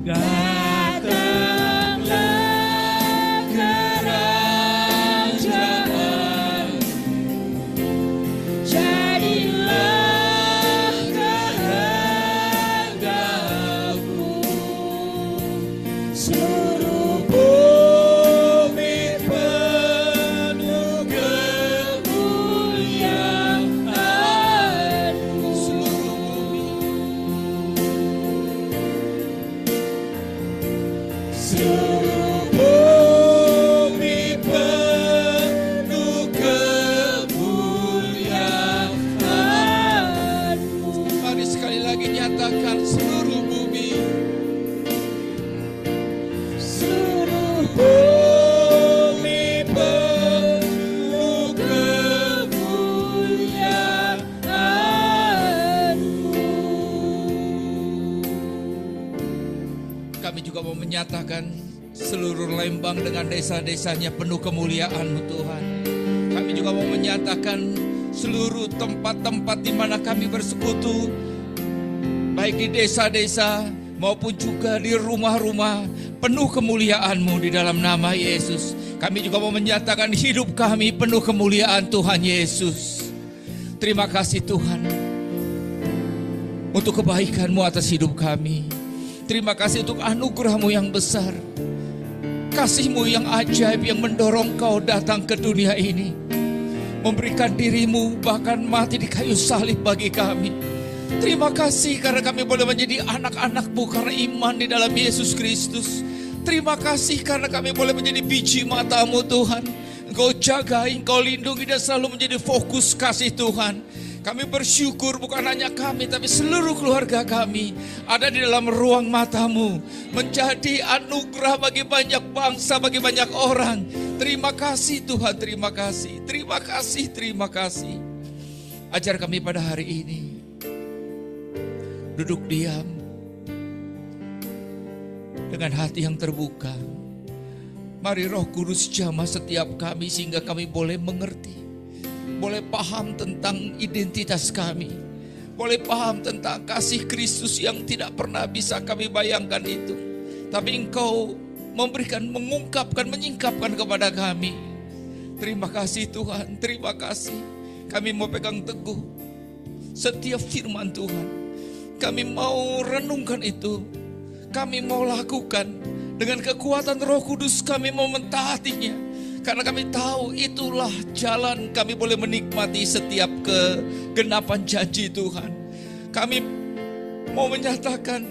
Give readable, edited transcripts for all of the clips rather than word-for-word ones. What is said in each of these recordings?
Datanglah kerajaan, jadilah kehendakmu. Seluruh bumi penuh kemuliaan-Mu. Seluruh bumi penuh kemuliaan-Mu. Mari sekali lagi nyatakan seluruh bumi. Seluruh bumi penuh kemuliaan-Mu. Kami juga mau menyatakan seluruh Lembang dengan desa-desanya penuh kemuliaan-Mu Tuhan. Kami juga mau menyatakan seluruh tempat-tempat di mana kami bersekutu, baik di desa-desa maupun juga di rumah-rumah, penuh kemuliaan-Mu di dalam nama Yesus. Kami juga mau menyatakan hidup kami penuh kemuliaan Tuhan Yesus. Terima kasih Tuhan untuk kebaikan-Mu atas hidup kami. Terima kasih untuk anugerah-Mu yang besar, kasih-Mu yang ajaib yang mendorong Kau datang ke dunia ini, memberikan diri-Mu bahkan mati di kayu salib bagi kami. Terima kasih karena kami boleh menjadi anak-anak-Mu karena iman di dalam Yesus Kristus. Terima kasih karena kami boleh menjadi biji mata-Mu Tuhan. Engkau jagai, Engkau lindungi dan selalu menjadi fokus kasih Tuhan. Kami bersyukur bukan hanya kami tapi seluruh keluarga kami ada di dalam ruang mata-Mu, menjadi anugerah bagi banyak bangsa, bagi banyak orang. Terima kasih Tuhan, terima kasih, terima kasih, terima kasih. Ajar kami pada hari ini duduk diam dengan hati yang terbuka. Mari Roh Kudus jamah setiap kami sehingga kami boleh mengerti, boleh paham tentang identitas kami, boleh paham tentang kasih Kristus yang tidak pernah bisa kami bayangkan itu. Tapi Engkau memberikan, mengungkapkan, menyingkapkan kepada kami. Terima kasih Tuhan, terima kasih. Kami mau pegang teguh setiap firman Tuhan. Kami mau renungkan itu. Kami mau lakukan dengan kekuatan Roh Kudus, kami mau mentaatinya. Karena kami tahu itulah jalan kami boleh menikmati setiap kegenapan janji Tuhan. Kami mau menyatakan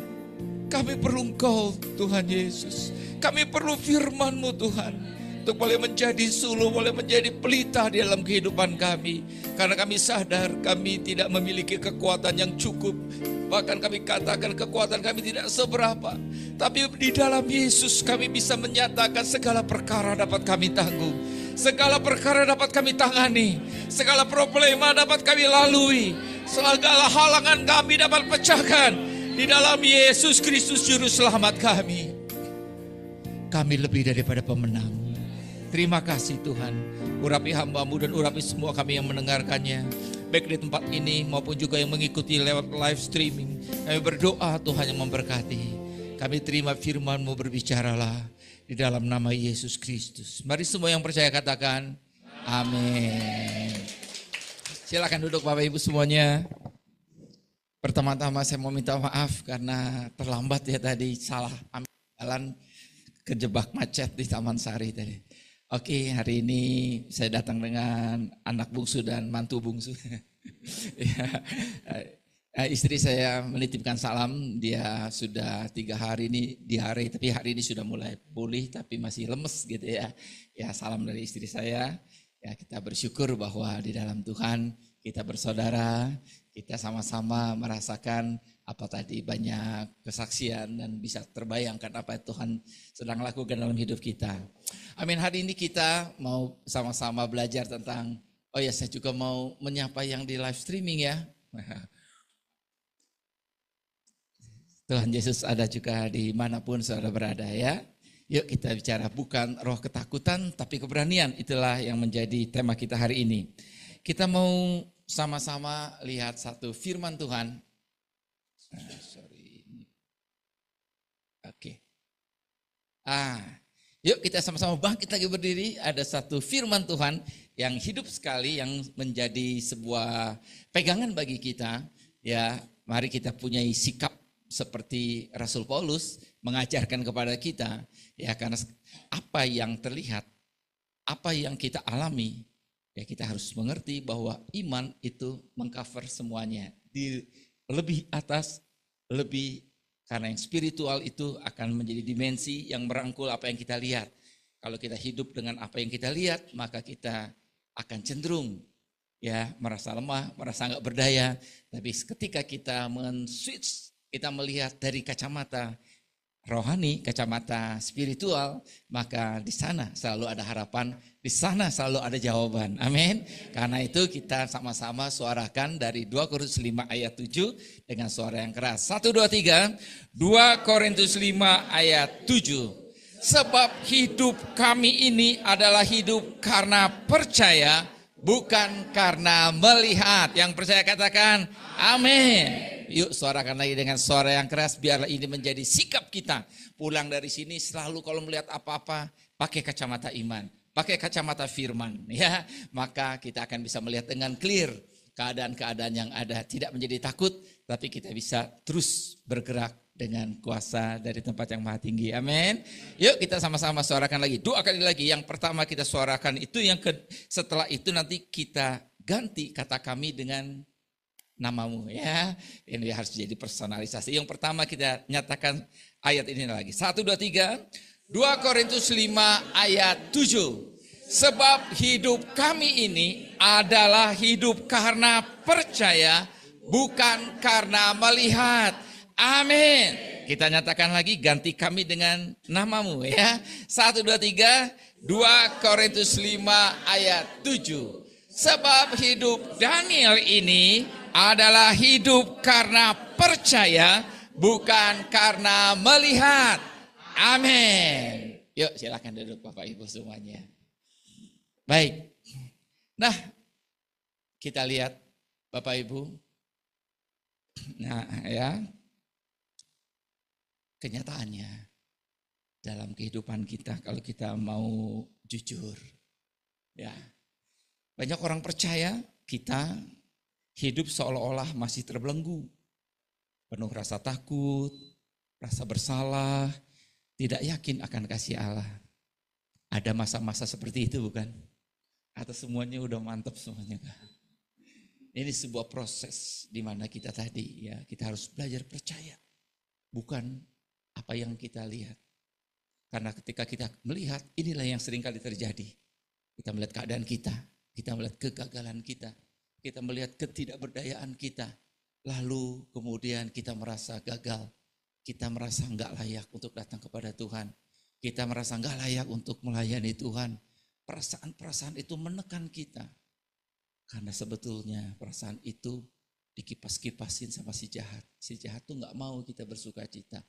kami perlu Engkau Tuhan Yesus. Kami perlu firman-Mu Tuhan. Untuk boleh menjadi suluh, boleh menjadi pelita di dalam kehidupan kami. Karena kami sadar kami tidak memiliki kekuatan yang cukup. Bahkan kami katakan kekuatan kami tidak seberapa. Tapi di dalam Yesus kami bisa menyatakan segala perkara dapat kami tanggung. Segala perkara dapat kami tangani. Segala problema dapat kami lalui. Segala halangan kami dapat pecahkan. Di dalam Yesus Kristus Juru Selamat kami. Kami lebih daripada pemenang. Terima kasih Tuhan. Urapi hamba-Mu dan urapi semua kami yang mendengarkannya. Baik di tempat ini maupun juga yang mengikuti lewat live streaming. Kami berdoa Tuhan yang memberkati. Kami terima firman-Mu, berbicaralah di dalam nama Yesus Kristus. Mari semua yang percaya katakan amin. Silakan duduk Bapak Ibu semuanya. Pertama-tama saya mau minta maaf karena terlambat ya tadi, salah ambil jalan, kejebak macet di Taman Sari tadi. Oke, hari ini saya datang dengan anak bungsu dan mantu bungsu. Istri saya menitipkan salam, dia sudah 3 hari ini diare, tapi hari ini sudah mulai pulih tapi masih lemes gitu ya. Ya, salam dari istri saya. Ya, kita bersyukur bahwa di dalam Tuhan kita bersaudara, kita sama-sama merasakan apa tadi banyak kesaksian dan bisa terbayangkan apa yang Tuhan sedang lakukan dalam hidup kita. Amin. Hari ini kita mau sama-sama belajar tentang, oh ya saya juga mau menyapa yang di live streaming ya. Tuhan Yesus ada juga dimanapun saudara berada ya. Yuk kita bicara bukan roh ketakutan tapi keberanian. Itulah yang menjadi tema kita hari ini. Kita mau sama-sama lihat satu firman Tuhan. Oke. Ah, yuk kita sama-sama bangkit lagi berdiri. Ada satu firman Tuhan yang hidup sekali, yang menjadi sebuah pegangan bagi kita. Ya, mari kita punya sikap seperti Rasul Paulus mengajarkan kepada kita. Ya, karena apa yang terlihat, apa yang kita alami, ya kita harus mengerti bahwa iman itu mengcover semuanya. Di lebih atas, lebih, karena yang spiritual itu akan menjadi dimensi yang merangkul apa yang kita lihat. Kalau kita hidup dengan apa yang kita lihat, maka kita akan cenderung ya merasa lemah, merasa enggak berdaya. Tapi ketika kita men-switch, kita melihat dari kacamata rohani, kacamata spiritual, maka di sana selalu ada harapan, di sana selalu ada jawaban. Amin. Karena itu kita sama-sama suarakan dari 2 Korintus 5 ayat 7 dengan suara yang keras. 1, 2, 3. 2 Korintus 5 ayat 7. Sebab hidup kami ini adalah hidup karena percaya, bukan karena melihat. Yang percaya katakan amin. Yuk suarakan lagi dengan suara yang keras, biarlah ini menjadi sikap kita. Pulang dari sini selalu kalau melihat apa-apa pakai kacamata iman, pakai kacamata firman, ya. Maka kita akan bisa melihat dengan clear keadaan-keadaan yang ada, tidak menjadi takut, tapi kita bisa terus bergerak dengan kuasa dari tempat yang maha tinggi. Amin. Yuk kita sama-sama suarakan lagi. 2 kali lagi. Yang pertama kita suarakan itu, setelah itu nanti kita ganti kata kami dengan namamu, ya. Ini harus jadi personalisasi. Yang pertama kita nyatakan ayat ini lagi. 1, 2, 3. 2 Korintus 5 ayat 7. Sebab hidup kami ini adalah hidup karena percaya, bukan karena melihat. Amin. Kita nyatakan lagi, ganti kami dengan namamu, ya. 1, 2, 3. 2 Korintus 5 ayat 7. Sebab hidup Daniel ini adalah hidup karena percaya, bukan karena melihat. Amin. Yuk silakan duduk Bapak Ibu semuanya. Baik. Nah, kita lihat Bapak Ibu. Nah, ya. Kenyataannya dalam kehidupan kita, kalau kita mau jujur, ya. Banyak orang percaya kita hidup seolah-olah masih terbelenggu, penuh rasa takut, rasa bersalah, tidak yakin akan kasih Allah. Ada masa-masa seperti itu bukan? Atau semuanya udah mantap semuanya? Ini sebuah proses di mana kita tadi, ya, kita harus belajar percaya, bukan apa yang kita lihat. Karena ketika kita melihat, inilah yang seringkali terjadi. Kita melihat keadaan kita melihat kegagalan kita melihat ketidakberdayaan kita. Lalu kemudian kita merasa gagal, kita merasa enggak layak untuk datang kepada Tuhan. Kita merasa enggak layak untuk melayani Tuhan. Perasaan-perasaan itu menekan kita. Karena sebetulnya perasaan itu dikipas-kipasin sama si jahat. Si jahat tuh enggak mau kita bersuka cita.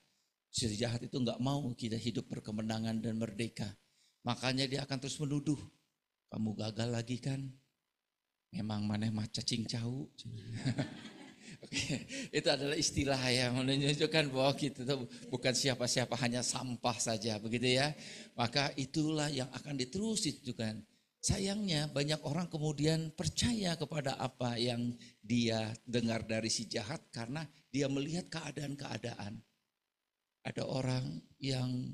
Si jahat itu enggak mau kita hidup berkemenangan dan merdeka. Makanya dia akan terus menuduh. Kamu gagal lagi kan? Memang maneh mah cacing cau. Itu adalah istilah yang menunjukkan bahwa kita itu bukan siapa-siapa, hanya sampah saja, begitu ya. Maka itulah yang akan diterus ditujukan. Sayangnya banyak orang kemudian percaya kepada apa yang dia dengar dari si jahat karena dia melihat keadaan-keadaan. Ada orang yang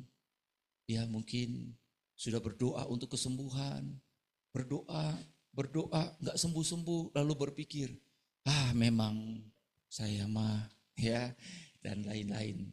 ya mungkin sudah berdoa untuk kesembuhan, berdoa nggak sembuh-sembuh, lalu berpikir, memang saya mah, ya, dan lain-lain.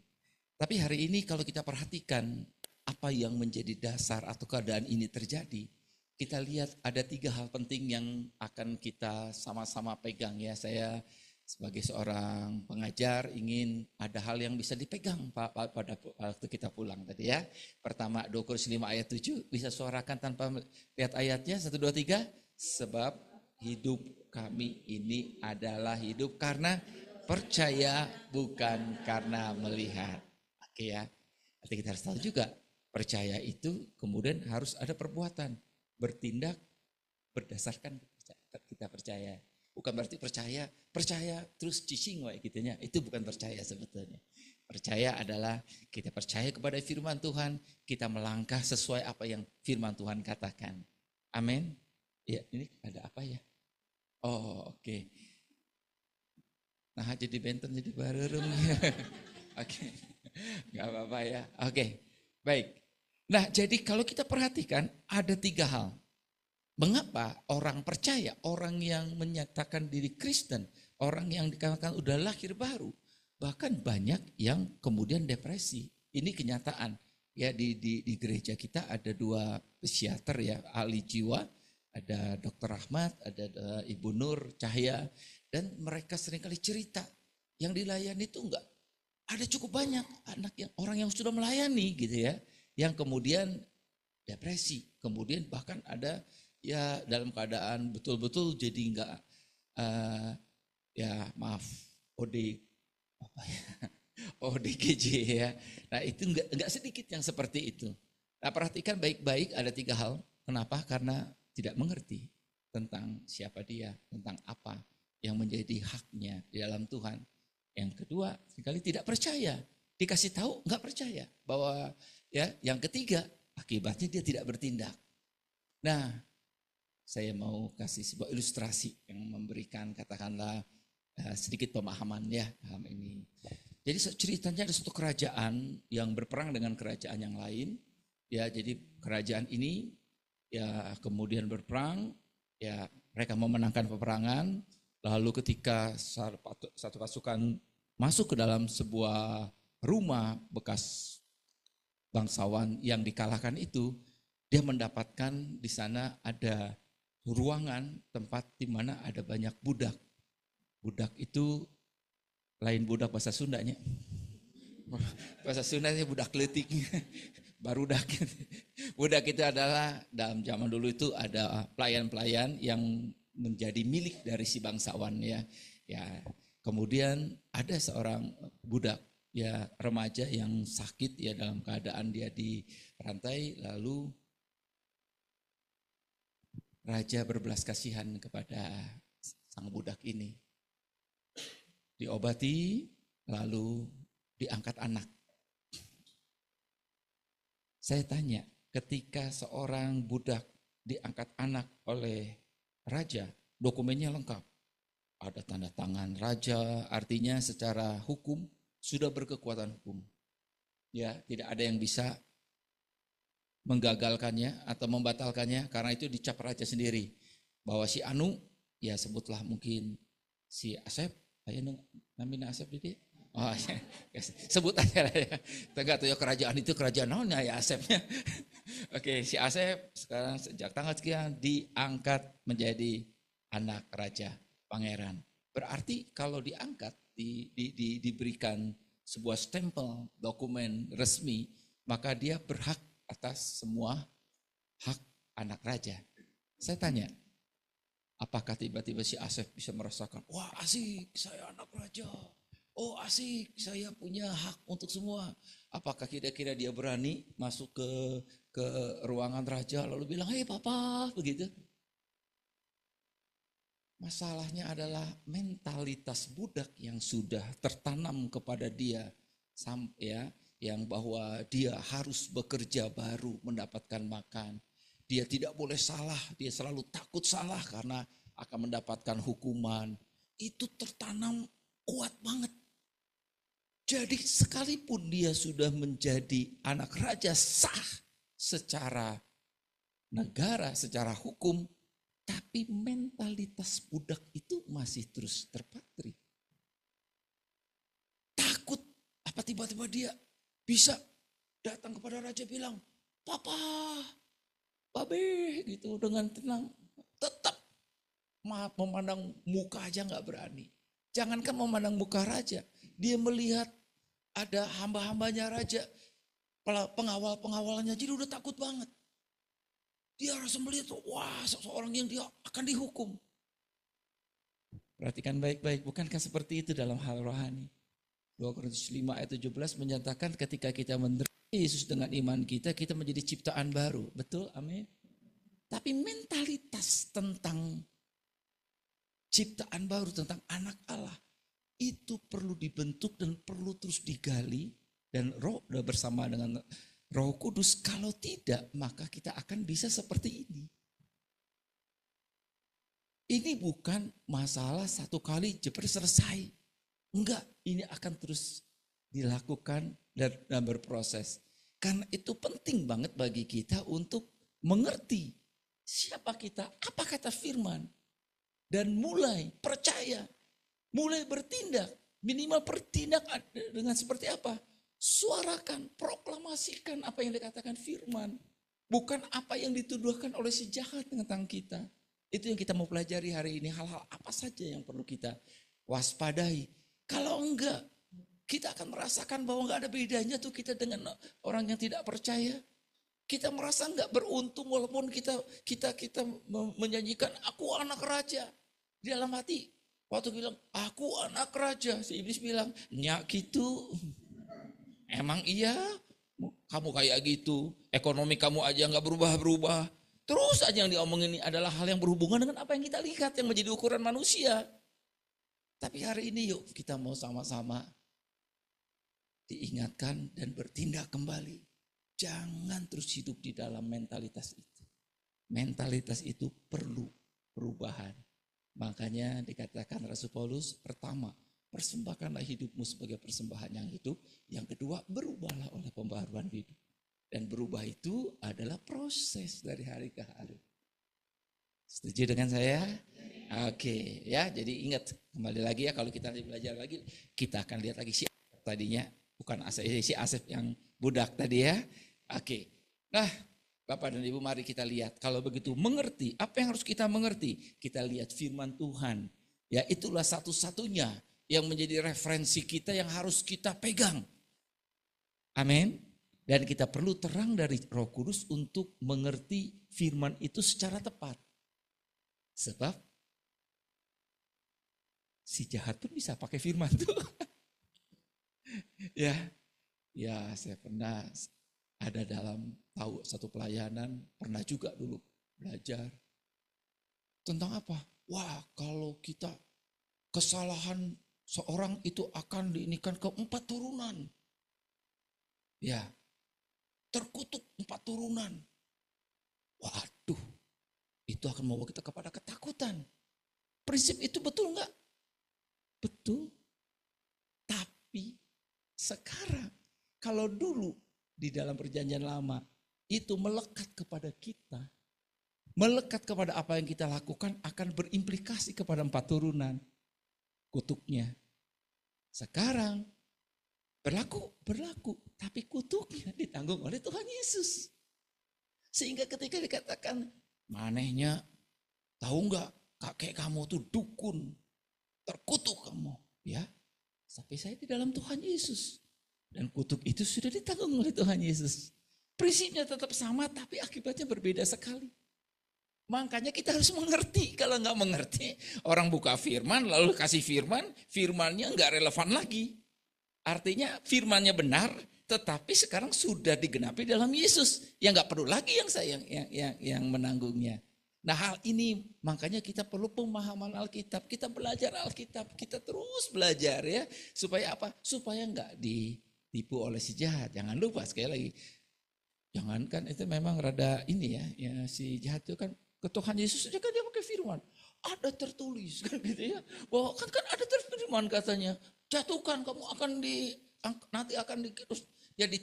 Tapi hari ini kalau kita perhatikan apa yang menjadi dasar atau keadaan ini terjadi, kita lihat ada 3 hal penting yang akan kita sama-sama pegang, ya. Saya sebagai seorang pengajar ingin ada hal yang bisa dipegang Pak pada waktu kita pulang tadi, ya. Pertama 2 Korintus 5 ayat 7, bisa suarakan tanpa lihat ayatnya. 1, 2, 3. Sebab hidup kami ini adalah hidup karena percaya, bukan karena melihat. Oke, ya. Nanti kita harus tahu juga, percaya itu kemudian harus ada perbuatan. Bertindak berdasarkan kita percaya. Bukan berarti percaya terus cicing wae gitunya. Itu bukan percaya sebetulnya. Percaya adalah kita percaya kepada firman Tuhan, kita melangkah sesuai apa yang firman Tuhan katakan. Amin. Ya, ini ada apa ya? Oh, oke. Nah, jadi benten jadi bareng. Oke. Enggak apa-apa ya. Oke. Baik. Nah, jadi kalau kita perhatikan ada 3 hal. Mengapa orang percaya, orang yang menyatakan diri Kristen, orang yang dikatakan udah lahir baru, bahkan banyak yang kemudian depresi. Ini kenyataan. Ya di gereja kita ada 2 psikiater ya, ahli jiwa, ada Dr. Rahmat, ada Ibu Nur Cahya, dan mereka seringkali cerita yang dilayani itu enggak ada cukup banyak anak yang orang yang sudah melayani gitu ya, yang kemudian depresi, kemudian bahkan ada ya dalam keadaan betul-betul jadi enggak ya maaf OD apa ya ODGJ ya. Nah itu enggak sedikit yang seperti itu. Nah perhatikan baik-baik ada 3 hal. Kenapa? Karena tidak mengerti tentang siapa dia, tentang apa yang menjadi haknya di dalam Tuhan. Yang kedua, sekali tidak percaya. Dikasih tahu enggak percaya. Bahwa ya yang ketiga, akibatnya dia tidak bertindak. Nah, saya mau kasih sebuah ilustrasi yang memberikan katakanlah sedikit pemahaman ya dalam ini. Jadi ceritanya ada suatu kerajaan yang berperang dengan kerajaan yang lain. Ya, jadi kerajaan ini ya kemudian berperang, ya mereka memenangkan peperangan. Lalu ketika satu pasukan masuk ke dalam sebuah rumah bekas bangsawan yang dikalahkan itu, dia mendapatkan di sana ada ruangan tempat di mana ada banyak budak. Budak itu lain budak bahasa Sundanya. Bahasa Sundanya budak letik. Barudak. Budak itu adalah dalam zaman dulu itu ada pelayan-pelayan yang menjadi milik dari si bangsawan ya. Ya, kemudian ada seorang budak ya remaja yang sakit ya dalam keadaan dia di rantai, lalu raja berbelas kasihan kepada sang budak ini. Diobati lalu diangkat anak. Saya tanya, ketika seorang budak diangkat anak oleh raja, dokumennya lengkap. Ada tanda tangan raja, artinya secara hukum sudah berkekuatan hukum. Ya, tidak ada yang bisa menggagalkannya atau membatalkannya karena itu dicap raja sendiri. Bahwa si Anu, ya sebutlah mungkin si Asep, ayo namanya Asep jadi. Oh, ya, sebut aja lah ya. Enggak tahu ya kerajaan itu kerajaan naonnya ya Asepnya. Oke, si Asep sekarang sejak tanggal sekian diangkat menjadi anak raja, pangeran. Berarti kalau diangkat, diberikan sebuah stempel dokumen resmi, maka dia berhak atas semua hak anak raja. Saya tanya, apakah tiba-tiba si Asep bisa merasakan, wah asik saya anak raja. Oh asik, saya punya hak untuk semua. Apakah kira-kira dia berani masuk ke ruangan raja lalu bilang, hei papa, begitu? Masalahnya adalah mentalitas budak yang sudah tertanam kepada dia, ya, yang bahwa dia harus bekerja baru mendapatkan makan. Dia tidak boleh salah, dia selalu takut salah karena akan mendapatkan hukuman. Itu tertanam kuat banget. Jadi sekalipun dia sudah menjadi anak raja sah secara negara, secara hukum, tapi mentalitas budak itu masih terus terpatri. Takut apa tiba-tiba dia bisa datang kepada raja bilang, papa, babe gitu dengan tenang. Tetap memandang muka aja gak berani. Jangankan memandang muka raja, dia melihat ada hamba-hambanya raja, pengawal-pengawalnya, jadi udah takut banget. Dia rasa melihat, wah seseorang yang dia akan dihukum. Perhatikan baik-baik, bukankah seperti itu dalam hal rohani? 2 Korintus 5 ayat 17 menyatakan ketika kita menerima Yesus dengan iman kita, kita menjadi ciptaan baru. Betul, amin. Tapi mentalitas tentang ciptaan baru, tentang anak Allah, itu perlu dibentuk dan perlu terus digali. Dan roh bersama dengan Roh Kudus, kalau tidak maka kita akan bisa seperti ini. Ini bukan masalah satu kali jepret selesai. Enggak, ini akan terus dilakukan dan berproses. Karena itu penting banget bagi kita untuk mengerti siapa kita, apa kata firman. Dan mulai percaya, mulai bertindak. Minimal bertindak dengan seperti apa? Suarakan, proklamasikan apa yang dikatakan firman. Bukan apa yang dituduhkan oleh si jahat tentang kita. Itu yang kita mau pelajari hari ini. Hal-hal apa saja yang perlu kita waspadai. Kalau enggak, kita akan merasakan bahwa enggak ada bedanya tuh kita dengan orang yang tidak percaya. Kita merasa enggak beruntung walaupun kita menyanyikan aku anak raja. Di dalam hati, waktu bilang aku anak raja, si iblis bilang, nyak gitu. Emang iya, kamu kayak gitu, ekonomi kamu aja nggak berubah-berubah. Terus aja yang diomongin ini adalah hal yang berhubungan dengan apa yang kita lihat, yang menjadi ukuran manusia. Tapi hari ini yuk kita mau sama-sama diingatkan dan bertindak kembali. Jangan terus hidup di dalam mentalitas itu. Mentalitas itu perlu perubahan. Makanya dikatakan Rasul Paulus, pertama, persembahkanlah hidupmu sebagai persembahan yang hidup. Yang kedua, berubahlah oleh pembaharuan hidup. Dan berubah itu adalah proses dari hari ke hari. Setuju dengan saya? Oke, ya. Jadi ingat, kembali lagi ya, kalau kita belajar lagi, kita akan lihat lagi si tadinya, bukan si Asep yang budak tadi ya. Oke. Nah, Bapak dan Ibu, mari kita lihat. Kalau begitu mengerti, apa yang harus kita mengerti? Kita lihat firman Tuhan. Ya, itulah satu-satunya yang menjadi referensi kita yang harus kita pegang. Amin. Dan kita perlu terang dari Roh Kudus untuk mengerti firman itu secara tepat. Sebab si jahat pun bisa pakai firman itu. Ya, saya pernah ada dalam tahu satu pelayanan, pernah juga dulu belajar tentang apa? Wah, kalau kita kesalahan seorang itu akan diinikan ke 4 turunan. Ya, terkutuk 4 turunan. Waduh, itu akan membawa kita kepada ketakutan. Prinsip itu betul enggak? Betul. Tapi sekarang, kalau dulu di dalam perjanjian lama, itu melekat kepada kita. Melekat kepada apa yang kita lakukan akan berimplikasi kepada 4 turunan. Kutuknya. Sekarang berlaku, tapi kutuknya ditanggung oleh Tuhan Yesus. Sehingga ketika dikatakan, manehnya tahu enggak kakek kamu tuh dukun, terkutuk kamu, ya. Tapi saya di dalam Tuhan Yesus. Dan kutuk itu sudah ditanggung oleh Tuhan Yesus. Prinsipnya tetap sama, tapi akibatnya berbeda sekali. Makanya kita harus mengerti. Kalau nggak mengerti, orang buka firman lalu kasih firman, firmannya nggak relevan lagi. Artinya firmannya benar, tetapi sekarang sudah digenapi dalam Yesus. Yang nggak perlu lagi yang menanggungnya. Nah, hal ini makanya kita perlu pemahaman Alkitab. Kita belajar Alkitab, kita terus belajar ya. Supaya apa? Supaya nggak ditipu oleh si jahat. Jangan lupa sekali lagi. Jangankan itu memang rada ini ya si jahat itu kan ke Tuhan Yesus saja kan dia pakai firman. Ada tertulis kan gitu ya. Bahwa kan ada firman katanya. Jatuhkan kamu akan nanti akan terus jadi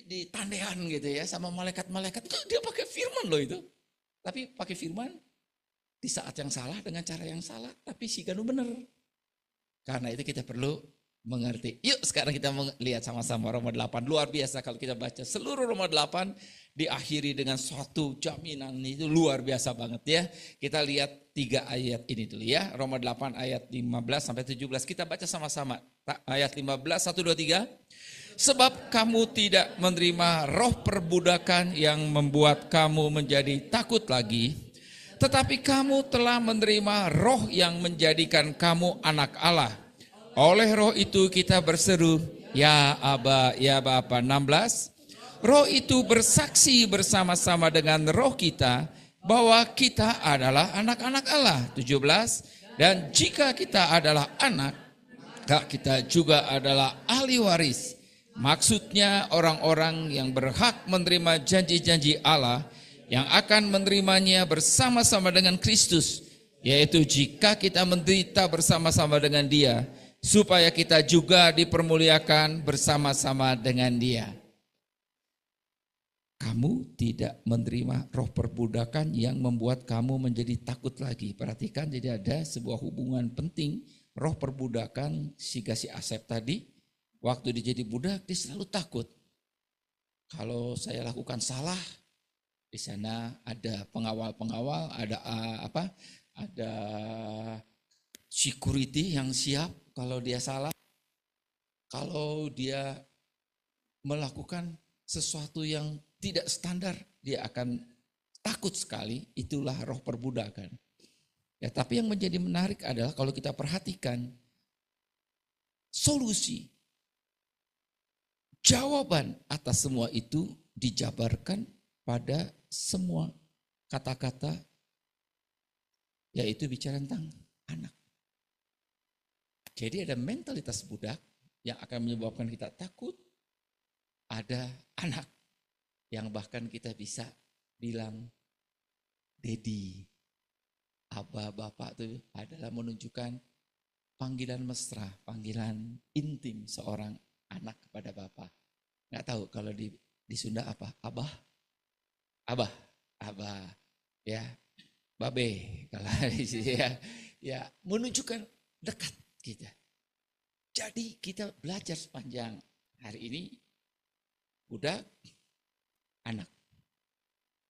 di tandean gitu ya sama malaikat-malaikat. Dia pakai firman loh itu. Tapi pakai firman di saat yang salah dengan cara yang salah. Tapi si Ganu benar. Karena itu kita perlu mengerti. Yuk sekarang kita lihat sama-sama Roma 8. Luar biasa kalau kita baca seluruh Roma 8 diakhiri dengan suatu jaminan itu luar biasa banget ya. Kita lihat 3 ayat ini dulu ya. Roma 8 ayat 15 sampai 17. Kita baca sama-sama. Ayat 15, 1, 2, 3. Sebab kamu tidak menerima roh perbudakan yang membuat kamu menjadi takut lagi. Tetapi kamu telah menerima roh yang menjadikan kamu anak Allah. Oleh roh itu kita berseru, ya Aba, ya Bapa. 16. Roh itu bersaksi bersama-sama dengan roh kita bahwa kita adalah anak-anak Allah. 17. Dan jika kita adalah anak, maka kita juga adalah ahli waris. Maksudnya orang-orang yang berhak menerima janji-janji Allah yang akan menerimanya bersama-sama dengan Kristus, yaitu jika kita menderita bersama-sama dengan Dia, supaya kita juga dipermuliakan bersama-sama dengan Dia. Kamu tidak menerima roh perbudakan yang membuat kamu menjadi takut lagi. Perhatikan, jadi ada sebuah hubungan penting. Roh perbudakan, si Asep tadi, waktu dia jadi budak, dia selalu takut. Kalau saya lakukan salah, di sana ada pengawal-pengawal, ada security yang siap kalau dia salah. Kalau dia melakukan sesuatu yang tidak standar, dia akan takut sekali. Itulah roh perbudakan. Ya, tapi yang menjadi menarik adalah kalau kita perhatikan solusi, jawaban atas semua itu dijabarkan pada semua kata-kata, yaitu bicara tentang anak. Jadi ada mentalitas budak yang akan menyebabkan kita takut. Ada anak yang bahkan kita bisa bilang Dedi, Abah, Bapak itu adalah menunjukkan panggilan mesra, panggilan intim seorang anak kepada Bapak. Nggak tahu kalau di Sunda apa? Abah, ya, Babe, kalau di sini ya menunjukkan dekat kita. Jadi kita belajar sepanjang hari ini budak, anak.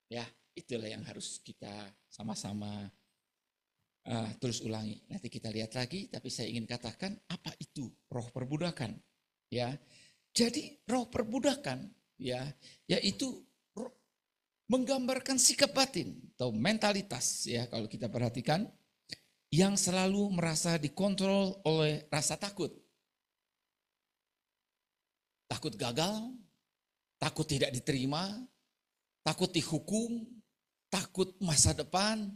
Ya, itulah yang harus kita sama-sama terus ulangi. Nanti kita lihat lagi, tapi saya ingin katakan apa itu roh perbudakan. Ya, jadi roh perbudakan, ya, yaitu menggambarkan sikap batin atau mentalitas, ya, kalau kita perhatikan, yang selalu merasa dikontrol oleh rasa takut. Takut gagal, takut tidak diterima, takut dihukum, takut masa depan.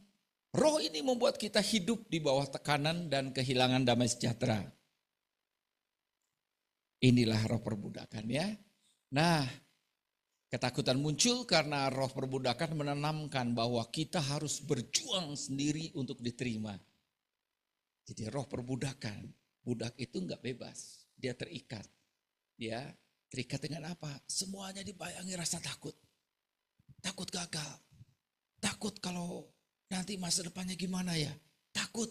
Roh ini membuat kita hidup di bawah tekanan dan kehilangan damai sejahtera. Inilah roh perbudakan, ya. Nah, ketakutan muncul karena roh perbudakan menanamkan bahwa kita harus berjuang sendiri untuk diterima. Jadi roh perbudakan, budak itu enggak bebas, dia terikat. Dia terikat dengan apa? Semuanya dibayangi rasa takut. Takut gagal. Takut kalau nanti masa depannya gimana ya. Takut.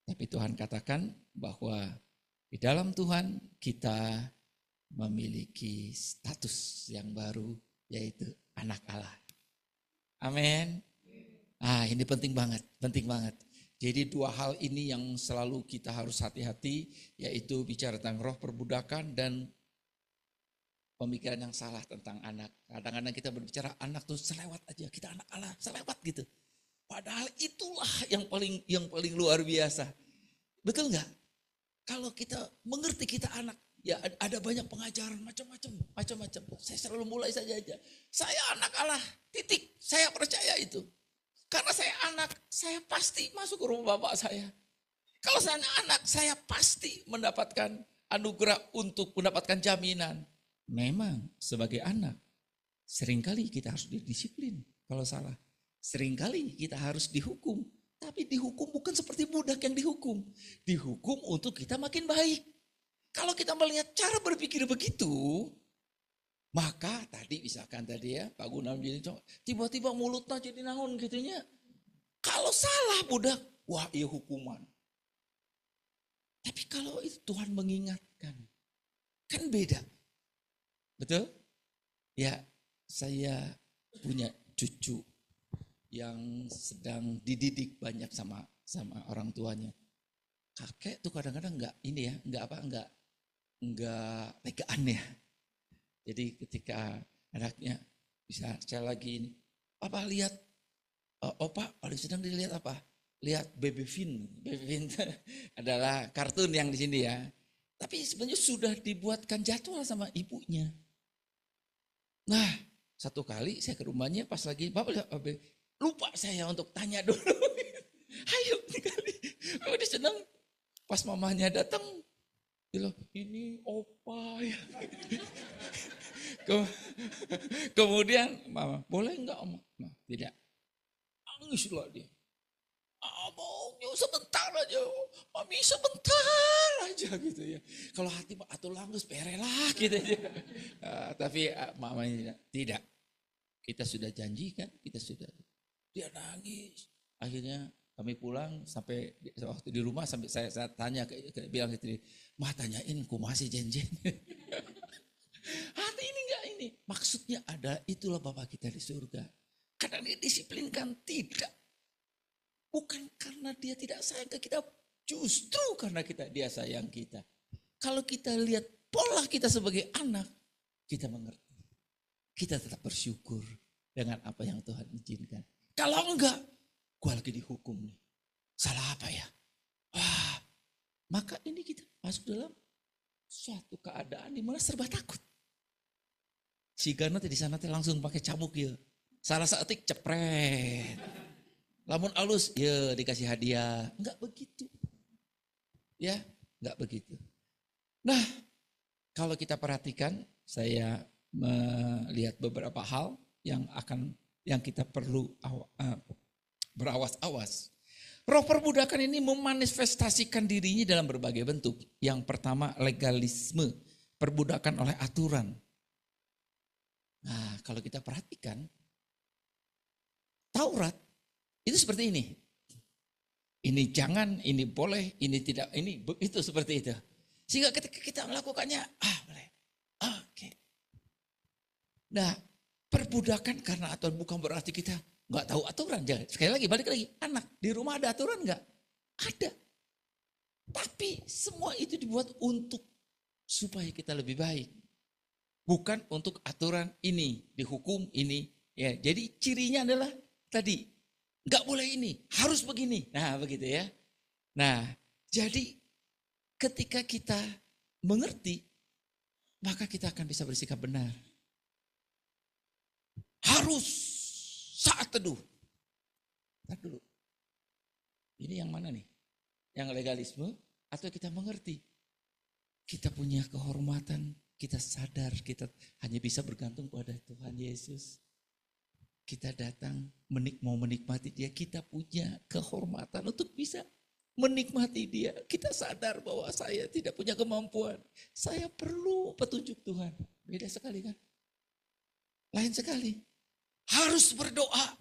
Tapi Tuhan katakan bahwa di dalam Tuhan kita memiliki status yang baru, yaitu anak Allah. Amin. Ini penting banget. Jadi dua hal ini yang selalu kita harus hati-hati, yaitu bicara tentang roh perbudakan dan pemikiran yang salah tentang anak. Kadang-kadang kita berbicara anak tuh selewat aja, kita anak Allah, selewat gitu. Padahal itulah yang paling luar biasa. Betul nggak? Kalau kita mengerti kita anak, ya ada banyak pengajaran macam-macam. Saya selalu mulai saja aja. Saya anak Allah, titik. Saya percaya itu. Karena saya anak, saya pasti masuk ke rumah bapak saya. Kalau saya anak, saya pasti mendapatkan anugerah untuk mendapatkan jaminan. Memang sebagai anak, seringkali kita harus didisiplin kalau salah. Seringkali kita harus dihukum. Tapi dihukum bukan seperti budak yang dihukum. Dihukum untuk kita makin baik. Kalau kita melihat cara berpikir begitu, maka tadi misalkan tadi ya Pak Gunawan jadi tiba-tiba mulutnya jadi naon gitunya. Kalau salah budak, wah iya hukuman. Tapi kalau itu Tuhan mengingatkan, kan beda. Betul? Ya, saya punya cucu yang sedang dididik banyak sama orang tuanya. Kakek tuh kadang-kadang enggak tegaan ya. Jadi ketika anaknya bisa saya lagi ini, Papa lihat, Opa paling sedang dilihat apa? Lihat Baby Fin. Baby Fin adalah kartun yang di sini ya. Tapi sebenarnya sudah dibuatkan jadwal sama ibunya. Nah, satu kali saya ke rumahnya pas lagi, Bapak lihat, lupa saya untuk tanya dulu. Ayo kali. Udah senang. Pas mamanya datang, bilang ini opa ya. Kemudian mama, boleh enggak om? Nah, tidak. Nangislah dia. Abangnya sebentar aja, mami sebentar aja gitu ya. Kalau hati atuh langus perelah gitu aja. Tapi mamanya tidak. Kita sudah janjikan, kita sudah. Dia nangis. Akhirnya kami pulang sampai waktu di rumah sampai saya tanya bilang istri, mah tanyain ku masih janjian. Hati ini enggak ini. Maksudnya adalah itulah Bapak kita di surga. Karena dia disiplinkan tidak. Bukan karena dia tidak sayang ke kita, justru karena dia sayang kita. Kalau kita lihat pola kita sebagai anak, kita mengerti. Kita tetap bersyukur dengan apa yang Tuhan izinkan. Kalau enggak, gua lagi dihukum nih. Salah apa ya? Wah, maka ini kita masuk dalam suatu keadaan di mana serba takut. Si Gana di sana langsung pakai cambuk ya. Salah seetik cepret. Lamun alus, ya dikasih hadiah. Enggak begitu. Ya, enggak begitu. Nah, kalau kita perhatikan, saya melihat beberapa hal yang kita perlu berawas-awas. Roh perbudakan ini memanifestasikan dirinya dalam berbagai bentuk. Yang pertama legalisme, perbudakan oleh aturan. Nah, kalau kita perhatikan, Taurat itu seperti ini. Ini jangan, ini boleh, ini tidak, ini itu seperti itu. Sehingga ketika kita melakukannya, boleh. Oke. Nah, perbudakan karena aturan bukan berarti kita nggak tahu aturan. Jangan. Sekali lagi, balik lagi. Anak, di rumah ada aturan nggak? Ada. Tapi semua itu dibuat untuk supaya kita lebih baik. Bukan untuk aturan ini, dihukum ini. Ya, jadi cirinya adalah tadi. Enggak boleh ini, harus begini. Nah begitu ya. Nah jadi ketika kita mengerti, maka kita akan bisa bersikap benar. Harus saat teduh. Ntar dulu. Ini yang mana nih? Yang legalisme atau kita mengerti? Kita punya kehormatan, kita sadar kita hanya bisa bergantung pada Tuhan Yesus. Kita datang mau menikmati dia, kita punya kehormatan untuk bisa menikmati dia. Kita sadar bahwa saya tidak punya kemampuan. Saya perlu petunjuk Tuhan. Beda sekali kan? Lain sekali. Harus berdoa.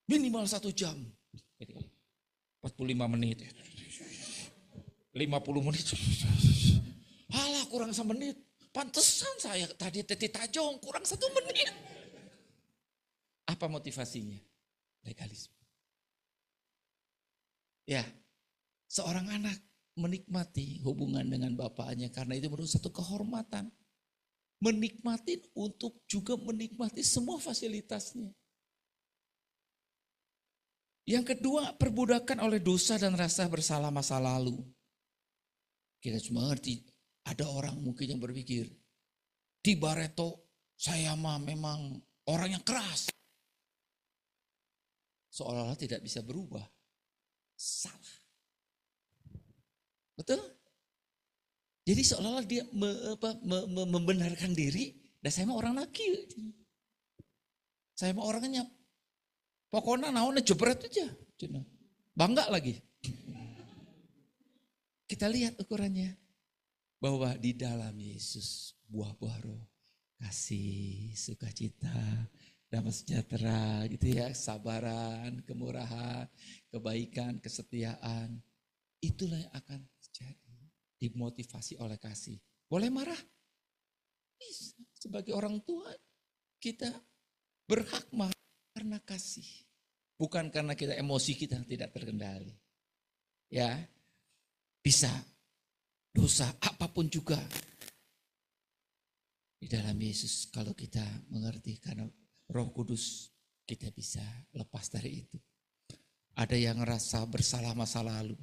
Minimal 1 jam. 45 menit. 50 menit. Alah kurang 1 menit. Pantesan saya tadi Teti Tajong kurang 1 menit. Apa motivasinya? Legalisme. Ya, seorang anak menikmati hubungan dengan bapaknya karena itu menurut satu kehormatan. Menikmati untuk juga menikmati semua fasilitasnya. Yang kedua, perbudakan oleh dosa dan rasa bersalah masa lalu. Kita cuma ngerti, ada orang mungkin yang berpikir, di Barreto saya mah memang orang yang keras. Seolah-olah tidak bisa berubah. Salah. Betul? Jadi seolah-olah dia membenarkan diri, dan saya mah orang laki. Saya mah orangnya, pokoknya naonnya jebret aja. Bangga lagi. Kita lihat ukurannya. Bahwa di dalam Yesus buah-buah roh. Kasih, sukacita, damai sejahtera gitu ya, sabaran, kemurahan, kebaikan, kesetiaan. Itulah yang akan terjadi. Dimotivasi oleh kasih. Boleh marah? Bisa. Sebagai orang tua kita berhak marah karena kasih. Bukan karena kita emosi kita tidak terkendali. Ya, bisa. Dosa apapun juga. Di dalam Yesus kalau kita mengerti karena Roh Kudus kita bisa lepas dari itu. Ada yang ngerasa bersalah masa lalu.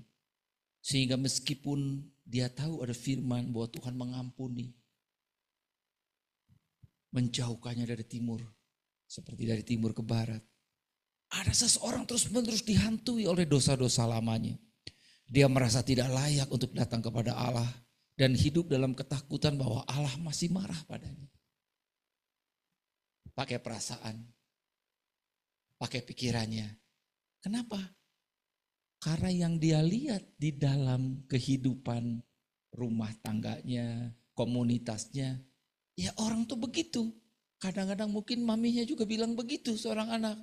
Sehingga meskipun dia tahu ada firman bahwa Tuhan mengampuni. Menjauhkannya dari timur. seperti dari timur ke barat. Ada seseorang terus-menerus dihantui oleh dosa-dosa lamanya. Dia merasa tidak layak untuk datang kepada Allah dan hidup dalam ketakutan bahwa Allah masih marah padanya. Pakai perasaan, pakai pikirannya. Kenapa? Karena yang dia lihat di dalam kehidupan rumah tangganya, komunitasnya, ya orang tuh begitu. Kadang-kadang mungkin maminya juga bilang begitu seorang anak.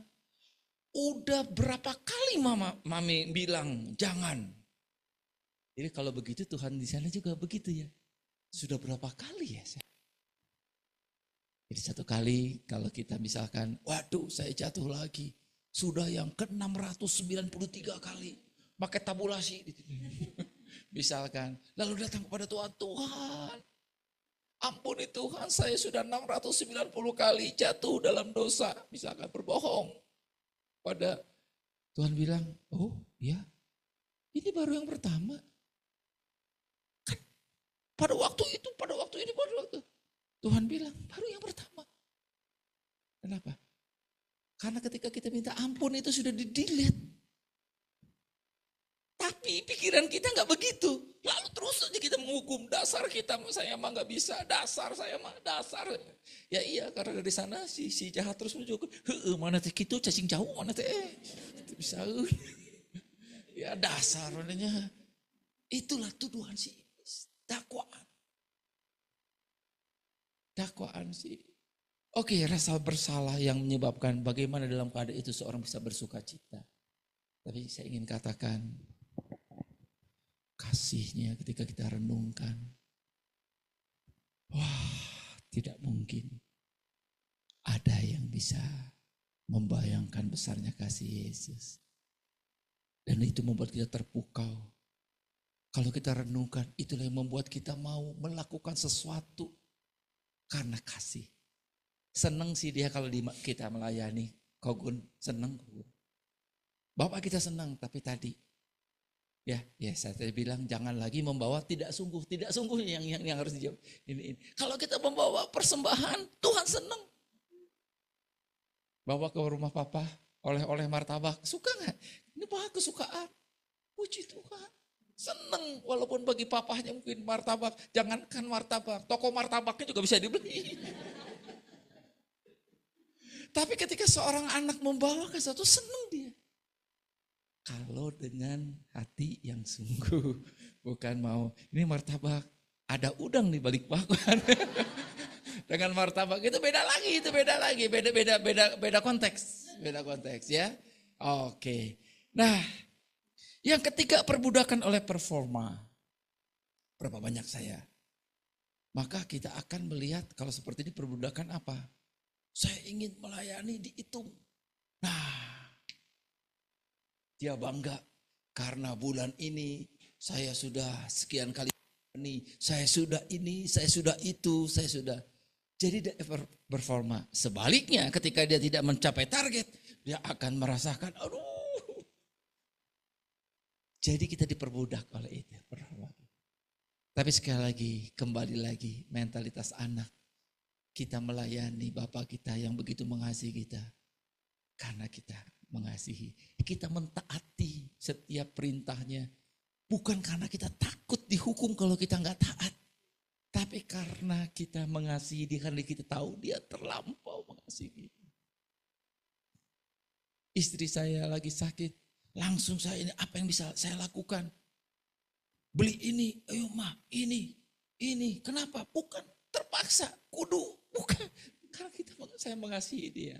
Udah berapa kali mami bilang jangan. Jadi kalau begitu Tuhan di sana juga begitu ya. Sudah berapa kali ya? Jadi satu kali kalau kita misalkan, waduh saya jatuh lagi. Sudah yang ke-693 kali. Pakai tabulasi. Misalkan, lalu datang kepada Tuhan, Tuhan ampuni Tuhan, saya sudah 690 kali jatuh dalam dosa. Misalkan berbohong. Pada Tuhan bilang, oh ya ini baru yang pertama. Kan pada waktu itu, pada waktu ini, pada waktu. Tuhan bilang, baru yang pertama. Kenapa? Karena ketika kita minta ampun itu sudah di-delete. Tapi pikiran kita nggak begitu. Lalu terus aja kita menghukum, dasar kita, saya mah nggak bisa, dasar saya mah, dasar. Ya iya, karena dari sana si jahat terus menunjuk, mana teh gitu, cacing jauh, mana teh, bisa. Ya dasar, maknanya. Itulah tuduhan si iblis, dakwaan. Dakwaan sih. Oke, rasa bersalah yang menyebabkan bagaimana dalam keadaan itu seorang bisa bersuka cita. Tapi saya ingin katakan, kasihnya ketika kita renungkan, wah tidak mungkin ada yang bisa membayangkan besarnya kasih Yesus. Dan itu membuat kita terpukau. Kalau kita renungkan, itulah yang membuat kita mau melakukan sesuatu karena kasih. Senang sih dia kalau kita melayani. Kogun, senang. Bapak kita senang, tapi tadi ya saya tadi bilang jangan lagi membawa tidak sungguh yang harus dijawab. Ini. Kalau kita membawa persembahan, Tuhan senang. Bawa ke rumah papa, oleh martabak, suka nggak? Ini bawa kesukaan, puji Tuhan. Senang, walaupun bagi papahnya mungkin martabak, jangankan martabak, toko martabaknya juga bisa dibeli. Tapi ketika seorang anak membawa ke satu, senang dia. Kalau dengan hati yang sungguh, bukan mau, ini martabak, ada udang di balik bakwan. Dengan martabak itu beda lagi, beda konteks ya. Oke. Nah, yang ketiga perbudakan oleh performa. Berapa banyak saya? Maka kita akan melihat kalau seperti ini perbudakan apa? Saya ingin melayani dihitung. Nah, dia bangga karena bulan ini saya sudah sekian kali ini, saya sudah ini, saya sudah itu, saya sudah. Jadi dia performa. Sebaliknya ketika dia tidak mencapai target, dia akan merasakan, aduh. Jadi kita diperbudak oleh itu. Tapi sekali lagi, kembali lagi mentalitas anak. Kita melayani Bapa kita yang begitu mengasihi kita. Karena kita mengasihi. Kita mentaati setiap perintahnya. Bukan karena kita takut dihukum kalau kita nggak taat. Tapi karena kita mengasihi dia, karena kita tahu dia terlampau mengasihi kita. Istri saya lagi sakit. Langsung saya ini apa yang bisa saya lakukan? Beli ini, ayo mah, ini. Kenapa? Bukan terpaksa, kudu. Bukan, karena saya mengasihi dia.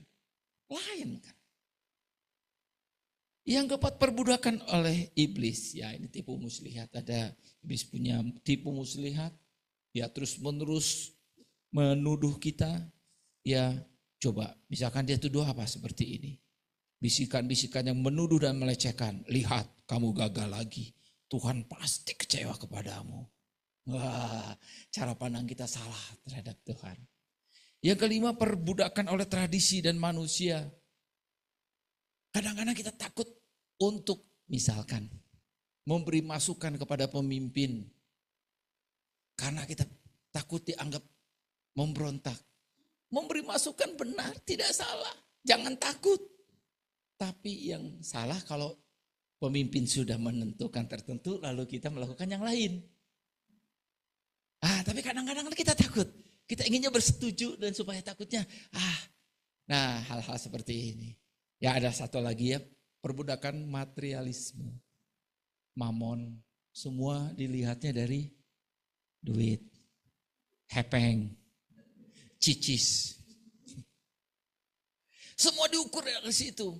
Lain kan. Yang keempat perbudakan oleh iblis. Ya ini tipu muslihat. Ada iblis punya tipu muslihat. Ya terus menerus menuduh kita. Ya coba misalkan dia tuduh apa seperti ini. Bisikan-bisikan yang menuduh dan melecehkan. Lihat kamu gagal lagi. Tuhan pasti kecewa kepadamu. Wah, cara pandang kita salah terhadap Tuhan. Yang kelima perbudakan oleh tradisi dan manusia. Kadang-kadang kita takut untuk misalkan memberi masukan kepada pemimpin. Karena kita takut dianggap memberontak. Memberi dimasukkan benar, tidak salah. Jangan takut. Tapi yang salah kalau pemimpin sudah menentukan tertentu lalu kita melakukan yang lain. Tapi kadang-kadang kita takut. Kita inginnya bersetuju dan supaya takutnya. Nah hal-hal seperti ini. Ya ada satu lagi ya, perbudakan materialisme. Mamon, semua dilihatnya dari duit, hepeng, cicis. Semua diukur dari situ.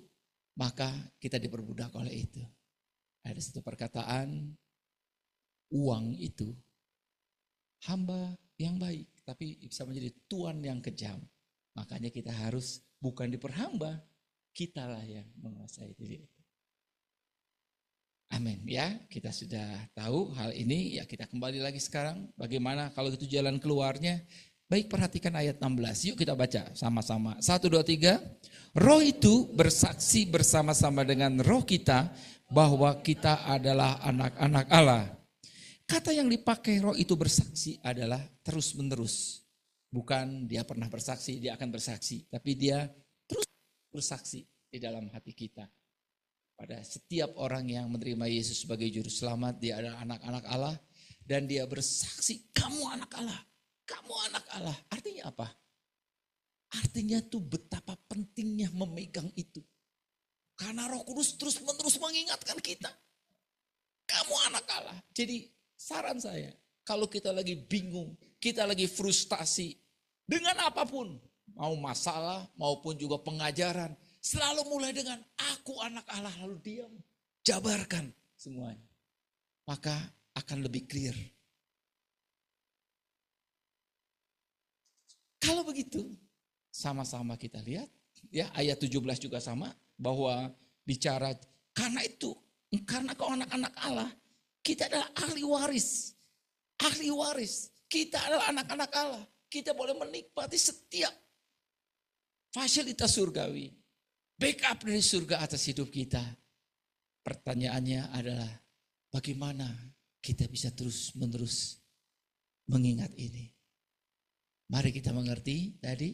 Maka kita diperbudak oleh itu. Ada satu perkataan, uang itu hamba yang baik, tapi bisa menjadi tuan yang kejam. Makanya kita harus bukan diperhamba, kitalah yang menguasai diri itu. Amin ya, kita sudah tahu hal ini, ya kita kembali lagi sekarang. Bagaimana kalau itu jalan keluarnya? Baik, perhatikan ayat 16, yuk kita baca sama-sama. 1, 2, 3. Roh itu bersaksi bersama-sama dengan roh kita bahwa kita adalah anak-anak Allah. Kata yang dipakai roh itu bersaksi adalah terus menerus. Bukan dia pernah bersaksi, dia akan bersaksi. Tapi dia terus bersaksi di dalam hati kita. Pada setiap orang yang menerima Yesus sebagai juru selamat, dia adalah anak-anak Allah. Dan dia bersaksi, kamu anak Allah. Kamu anak Allah. Artinya apa? Artinya tuh betapa pentingnya memegang itu. Karena Roh Kudus terus menerus mengingatkan kita. Kamu anak Allah. Jadi saran saya, kalau kita lagi bingung, kita lagi frustasi dengan apapun, mau masalah maupun juga pengajaran, selalu mulai dengan aku anak Allah, lalu diam, jabarkan semuanya. Maka akan lebih clear. Kalau begitu, sama-sama kita lihat, ya ayat 17 juga sama, bahwa bicara karena itu, karena kau anak-anak Allah, kita adalah ahli waris. Ahli waris. Kita adalah anak-anak Allah. Kita boleh menikmati setiap fasilitas surgawi. Backup dari surga atas hidup kita. Pertanyaannya adalah bagaimana kita bisa terus-menerus mengingat ini. Mari kita mengerti tadi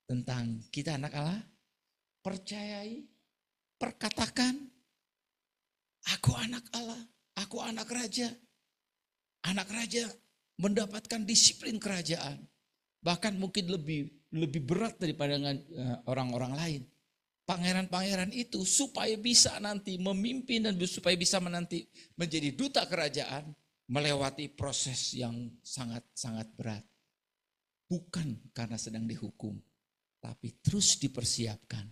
tentang kita anak Allah. Percayai, perkatakan, aku anak Allah. Aku anak raja. Anak raja mendapatkan disiplin kerajaan. Bahkan mungkin lebih berat daripada orang-orang lain. Pangeran-pangeran itu supaya bisa nanti memimpin dan supaya bisa nanti menjadi duta kerajaan. Melewati proses yang sangat-sangat berat. Bukan karena sedang dihukum. Tapi terus dipersiapkan.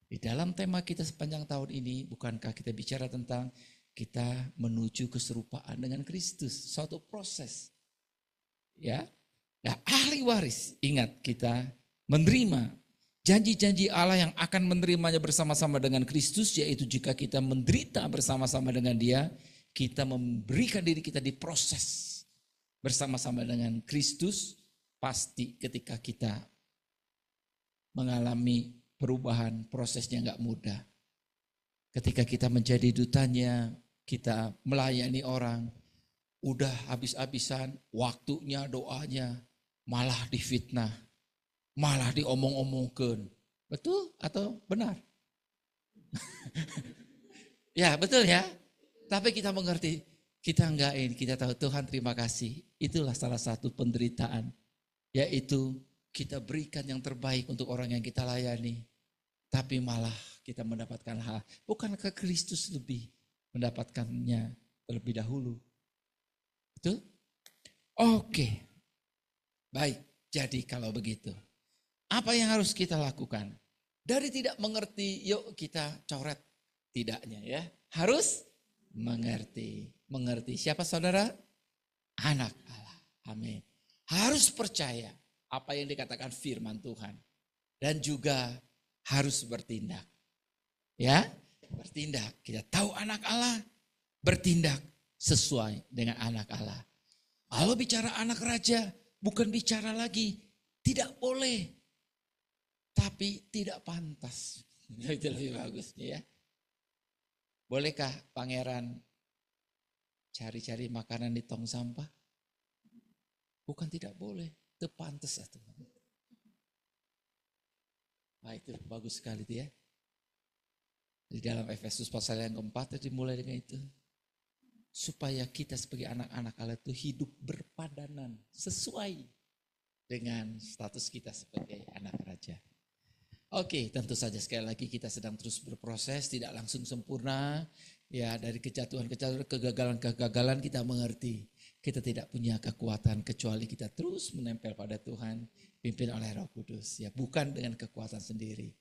Di dalam tema kita sepanjang tahun ini, bukankah kita bicara tentang kita menuju keserupaan dengan Kristus, suatu proses. Ya. Nah, ahli waris, ingat kita menerima janji-janji Allah yang akan menerimanya bersama-sama dengan Kristus, yaitu jika kita menderita bersama-sama dengan Dia, kita memberikan diri kita diproses bersama-sama dengan Kristus, pasti ketika kita mengalami perubahan, prosesnya enggak mudah. Ketika kita menjadi dutanya, kita melayani orang, udah habis-habisan waktunya, doanya, malah difitnah, malah diomong-omongkan. Betul atau benar? Ya betul ya. Tapi kita mengerti, kita enggak ini, kita tahu Tuhan terima kasih. Itulah salah satu penderitaan, yaitu kita berikan yang terbaik untuk orang yang kita layani. Tapi malah kita mendapatkan hal, bukankah Kristus lebih mendapatkannya terlebih dahulu? Betul? Oke. Baik, jadi kalau begitu, apa yang harus kita lakukan? Dari tidak mengerti, yuk kita coret tidaknya ya. Harus mengerti. Mengerti siapa saudara? Anak Allah. Amin. Harus percaya apa yang dikatakan firman Tuhan. Dan juga harus bertindak. Ya, bertindak. Kita tahu anak Allah, bertindak sesuai dengan anak Allah. Kalau bicara anak raja, bukan bicara lagi tidak boleh, tapi tidak pantas. Itu lebih bagus ya. Bolehkah pangeran cari-cari makanan di tong sampah? Bukan tidak boleh, itu pantas. itu bagus sekali itu ya. Di dalam Efesus pasal yang keempat itu dimulai dengan itu. Supaya kita sebagai anak-anak Allah itu hidup berpadanan sesuai dengan status kita sebagai anak raja. Oke, tentu saja sekali lagi kita sedang terus berproses, tidak langsung sempurna. Ya, dari kejatuhan-kejatuhan, kegagalan-kegagalan kita mengerti. Kita tidak punya kekuatan kecuali kita terus menempel pada Tuhan, pimpin oleh Roh Kudus. Ya, bukan dengan kekuatan sendiri.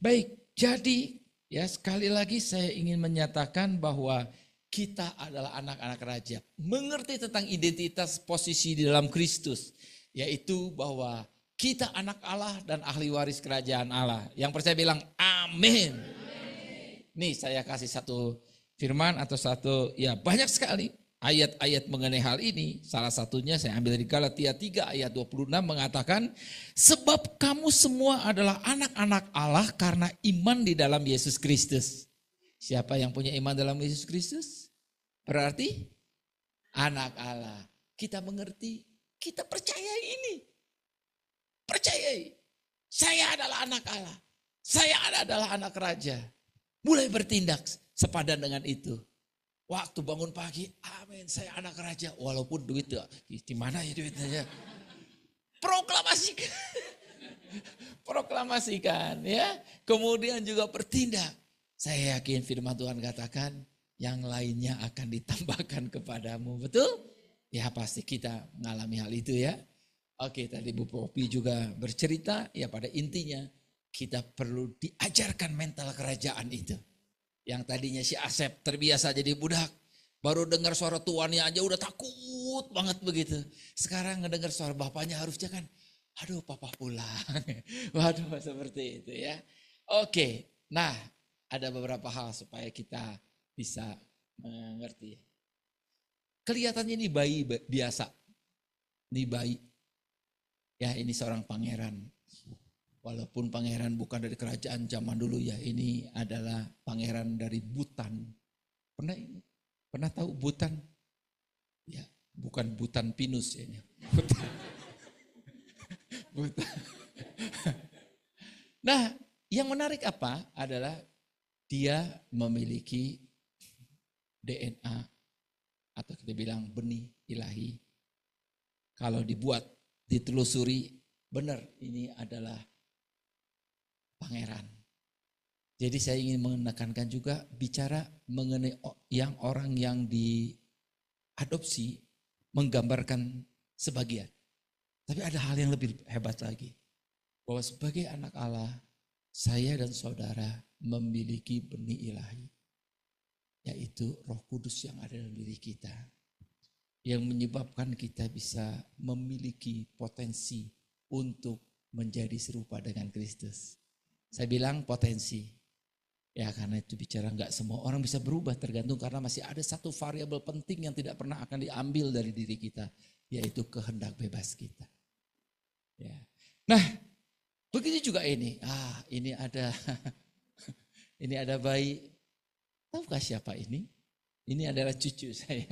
Baik, jadi ya sekali lagi saya ingin menyatakan bahwa kita adalah anak-anak raja. Mengerti tentang identitas posisi di dalam Kristus. Yaitu bahwa kita anak Allah dan ahli waris kerajaan Allah. Yang percaya bilang amin. Nih saya kasih satu firman atau satu, ya banyak sekali ayat-ayat mengenai hal ini. Salah satunya saya ambil dari Galatia 3 ayat 26 mengatakan, sebab kamu semua adalah anak-anak Allah karena iman di dalam Yesus Kristus. Siapa yang punya iman dalam Yesus Kristus? Berarti anak Allah. Kita mengerti, kita percaya ini. Percayai, saya adalah anak Allah. Saya adalah anak raja. Mulai bertindak sepadan dengan itu. Waktu bangun pagi, amin, saya anak raja. Walaupun duit, di mana ya duitnya? Proklamasikan. Proklamasikan ya. Kemudian juga bertindak. Saya yakin firman Tuhan katakan, yang lainnya akan ditambahkan kepadamu. Betul? Ya pasti kita mengalami hal itu ya. Oke, tadi Bu Popi juga bercerita, ya pada intinya kita perlu diajarkan mental kerajaan itu. Yang tadinya si Asep terbiasa jadi budak, baru dengar suara tuannya aja udah takut banget begitu. Sekarang ngedengar suara bapaknya harusnya kan, aduh papa pulang. Waduh seperti itu ya. Oke, nah ada beberapa hal supaya kita bisa mengerti. Kelihatannya ini bayi biasa, ini bayi. Ya ini seorang pangeran, walaupun pangeran bukan dari kerajaan zaman dulu ya, ini adalah pangeran dari Butan. Pernah tahu Butan? Ya bukan Butan Pinus ya. Butan. Nah yang menarik apa adalah dia memiliki DNA atau kita bilang benih ilahi. Kalau dibuat, ditelusuri, benar ini adalah pangeran. Jadi saya ingin menekankan juga bicara mengenai orang yang diadopsi menggambarkan sebagian. Tapi ada hal yang lebih hebat lagi. Bahwa sebagai anak Allah, saya dan saudara memiliki benih ilahi. Yaitu Roh Kudus yang ada dalam diri kita. Yang menyebabkan kita bisa memiliki potensi untuk menjadi serupa dengan Kristus. Saya bilang potensi. Ya karena itu bicara enggak semua orang bisa berubah, tergantung karena masih ada satu variabel penting yang tidak pernah akan diambil dari diri kita. Yaitu kehendak bebas kita. Ya. Nah begitu juga ini. Ini ada ini ada bayi. Tahukah siapa ini? Ini adalah cucu saya.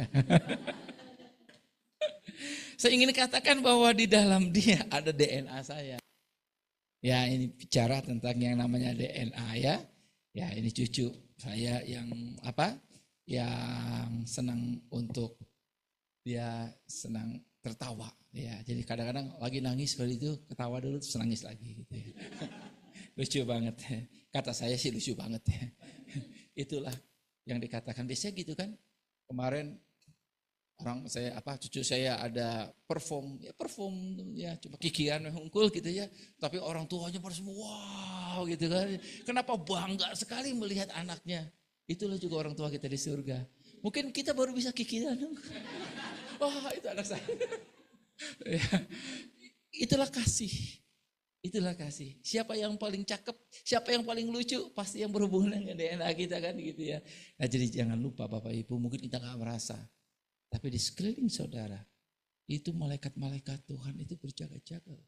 Saya ingin katakan bahwa di dalam dia ada DNA saya. Ya ini bicara tentang yang namanya DNA ya. Ya ini cucu saya yang apa? Yang senang untuk dia senang tertawa. Ya jadi kadang-kadang lagi nangis kali itu ketawa dulu terus nangis lagi gitu ya. Lucu banget. Kata saya sih lucu banget ya. Itulah yang dikatakan biasanya gitu kan. Kemarin cucu saya ada perform ya cuma kikian hungkul gitu ya, tapi orang tuanya pada semua wow gitu kan, kenapa bangga sekali melihat anaknya. Itulah juga orang tua kita di surga, mungkin kita baru bisa kikian, wah itu anak saya. Ya, itulah kasih, siapa yang paling cakep, siapa yang paling lucu, pasti yang berhubungan dengan DNA kita kan gitu ya. Nah jadi jangan lupa Bapak Ibu, mungkin kita gak merasa, tapi di sekeliling saudara, itu malaikat-malaikat Tuhan itu berjaga-jaga.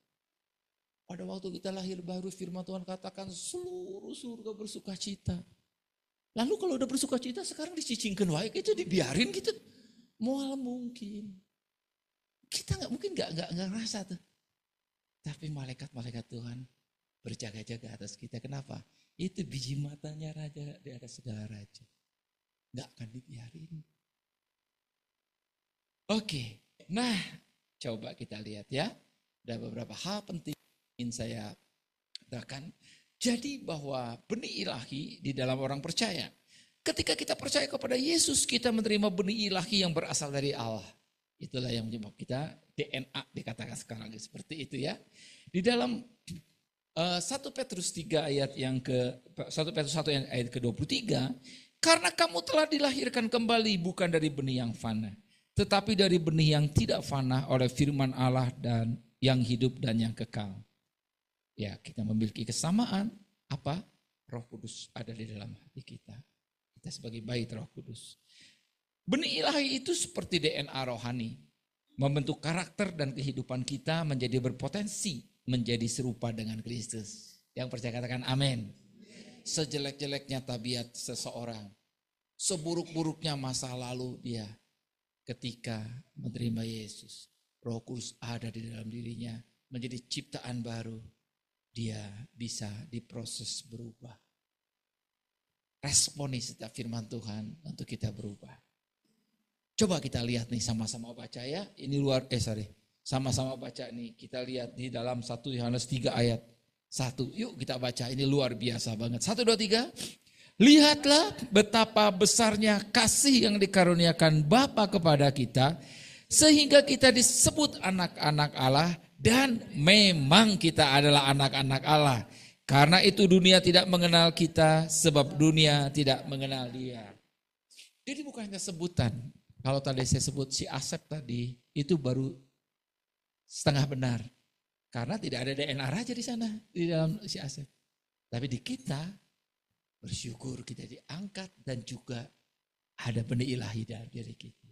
Pada waktu kita lahir baru firman Tuhan katakan seluruh surga bersuka cita. Lalu kalau udah bersuka cita sekarang dicicingkan wae itu dibiarin gitu. Mual mungkin. Kita mungkin nggak ngerasa tuh. Tapi malaikat-malaikat Tuhan berjaga-jaga atas kita. Kenapa? Itu biji matanya raja di atas segala raja. Gak akan dibiarin. Oke, nah coba kita lihat ya. Ada beberapa hal penting ingin saya katakan. Jadi bahwa benih ilahi di dalam orang percaya. Ketika kita percaya kepada Yesus, kita menerima benih ilahi yang berasal dari Allah. Itulah yang menyebabkan kita DNA dikatakan sekarang seperti itu ya. Di dalam 1 Petrus 3 ayat yang ke 1 Petrus 1 yang ayat ke-23, karena kamu telah dilahirkan kembali bukan dari benih yang fana, tetapi dari benih yang tidak fana oleh firman Allah dan yang hidup dan yang kekal. Ya, kita memiliki kesamaan apa? Roh Kudus ada di dalam hati kita. Kita sebagai bayi Roh Kudus. Benih ilahi itu seperti DNA rohani, membentuk karakter dan kehidupan kita menjadi berpotensi menjadi serupa dengan Kristus. Yang percaya katakan amin. Sejelek-jeleknya tabiat seseorang, seburuk-buruknya masa lalu dia, ketika menerima Yesus, Roh Kudus ada di dalam dirinya, menjadi ciptaan baru, dia bisa diproses berubah. Responi setiap firman Tuhan untuk kita berubah. Coba kita lihat nih sama-sama baca ya. Ini sama-sama baca nih. Kita lihat nih dalam 1 Yohanes 3 ayat 1. Yuk kita baca, ini luar biasa banget. 1, 2, 3. Lihatlah betapa besarnya kasih yang dikaruniakan Bapa kepada kita, sehingga kita disebut anak-anak Allah, dan memang kita adalah anak-anak Allah. Karena itu dunia tidak mengenal kita, sebab dunia tidak mengenal Dia. Jadi bukan hanya sebutan. Kalau tadi saya sebut si Asep tadi, itu baru setengah benar. Karena tidak ada DNA raja di sana, di dalam si Asep. Tapi di kita, bersyukur kita diangkat dan juga ada benih ilahi dari diri kita.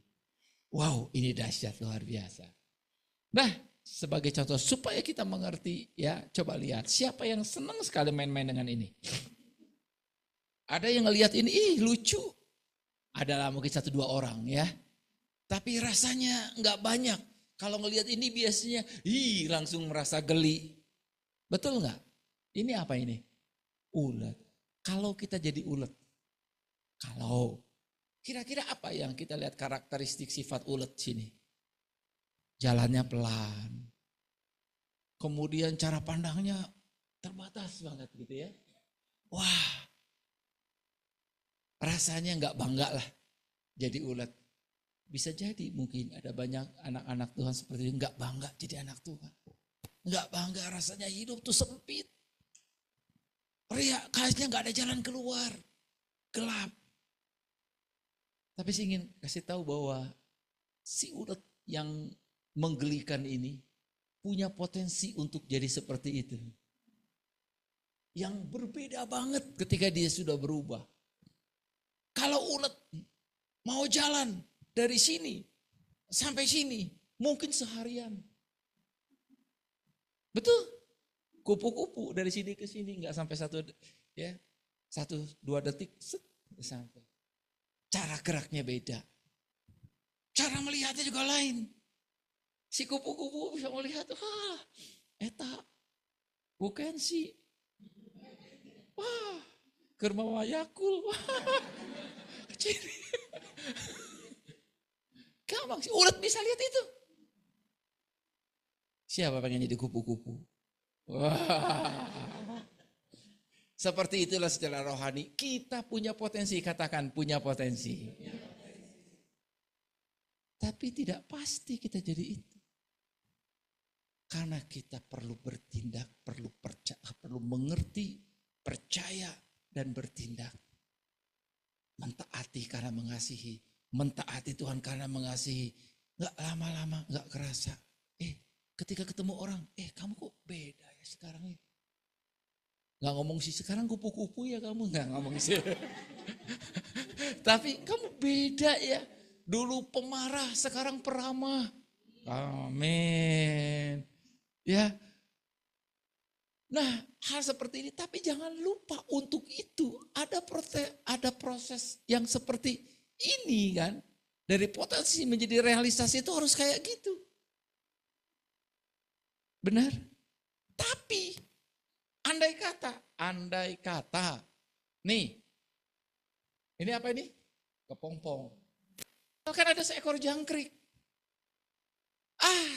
Wow, ini dahsyat luar biasa. Nah, sebagai contoh supaya kita mengerti ya, coba lihat siapa yang senang sekali main-main dengan ini. Ada yang ngelihat ini, lucu. Adalah mungkin 1-2 orang ya. Tapi rasanya nggak banyak. Kalau ngelihat ini biasanya, langsung merasa geli. Betul nggak? Ini apa ini? Ulet. Kalau kita jadi ulet, kira-kira apa yang kita lihat karakteristik sifat ulet sini? Jalannya pelan. Kemudian cara pandangnya terbatas banget gitu ya. Wah, rasanya nggak bangga lah jadi ulet. Bisa jadi mungkin ada banyak anak-anak Tuhan seperti itu nggak bangga jadi anak Tuhan. Nggak bangga, rasanya hidup tuh sempit. Kayaknya nggak ada jalan keluar, gelap. Tapi saya ingin kasih tahu bahwa si ulet yang menggelikan ini punya potensi untuk jadi seperti itu. Yang berbeda banget ketika dia sudah berubah. Kalau ulet mau jalan dari sini sampai sini mungkin seharian. Betul? Kupu-kupu dari sini ke sini nggak sampai 1-2 detik sampai. Cara geraknya beda. Cara melihatnya juga lain. Si kupu-kupu bisa melihat, eta bukan sih. Wah, kerma yakul. Kecil. Gampang sih, ulet bisa lihat itu. Siapa pengen jadi kupu-kupu? Wah. Seperti itulah secara rohani. Kita punya potensi, katakan punya potensi. Tapi tidak pasti kita jadi itu. Karena kita perlu bertindak, perlu percaya, perlu mengerti, percaya dan bertindak. Mentaati karena mengasihi, mentaati Tuhan karena mengasihi. Enggak lama-lama, enggak kerasa. Ketika ketemu orang, kamu kok beda ya sekarang ya. Enggak ngomong sih sekarang kupu-kupu ya kamu, enggak ngomong sih. Tapi kamu beda ya. Dulu pemarah, sekarang peramah. Amin. Ya. Nah, hal seperti ini, tapi jangan lupa untuk itu ada proses yang seperti ini kan. Dari potensi menjadi realisasi itu harus kayak gitu. Benar? Tapi Andai kata. Nih, ini apa ini? Kepompong. Kan ada seekor jangkrik.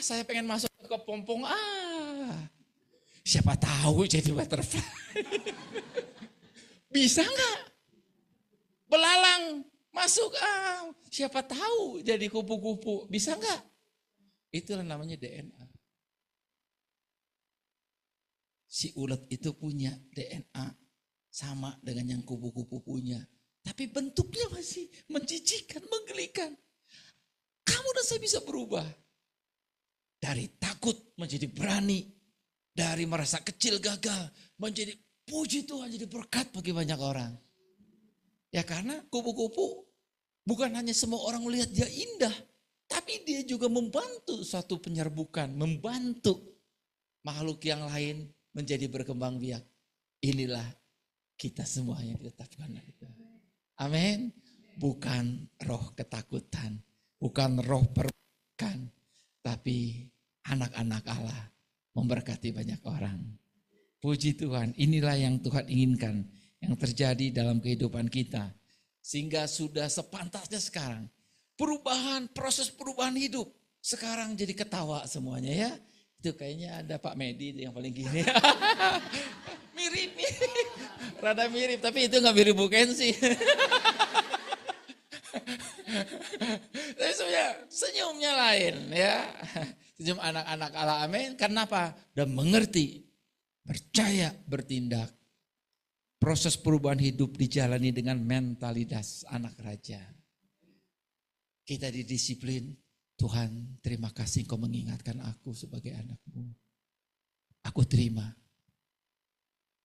Saya pengen masuk ke kepompong. Siapa tahu jadi butterfly. Bisa nggak? Belalang masuk. Siapa tahu jadi kupu-kupu. Bisa nggak? Itulah namanya DNA. Si ulet itu punya DNA sama dengan yang kupu-kupu punya. Tapi bentuknya masih menjijikkan, menggelikan. Kamu dan saya bisa berubah. Dari takut menjadi berani. Dari merasa kecil gagal menjadi puji Tuhan, jadi berkat bagi banyak orang. Ya karena kupu-kupu bukan hanya semua orang melihat dia indah. Tapi dia juga membantu suatu penyerbukan. Membantu makhluk yang lain menjadi berkembang biak. Inilah kita semua yang ditetapkan. Amin. Bukan roh ketakutan. Bukan roh perbudakan. Tapi anak-anak Allah memberkati banyak orang. Puji Tuhan, inilah yang Tuhan inginkan. Yang terjadi dalam kehidupan kita. Sehingga sudah sepantasnya sekarang. Proses perubahan hidup. Sekarang jadi ketawa semuanya ya. Itu kayaknya ada Pak Medi yang paling gini. Mirip. Rada mirip, tapi itu gak mirip Bu Kensi. Tapi sebenarnya senyumnya lain ya. Senyum anak-anak Allah, amin. Karena apa? Udah mengerti, percaya, bertindak. Proses perubahan hidup dijalani dengan mentalitas anak raja. Kita didisiplin. Tuhan, terima kasih Kau mengingatkan aku sebagai anak-Mu. Aku terima.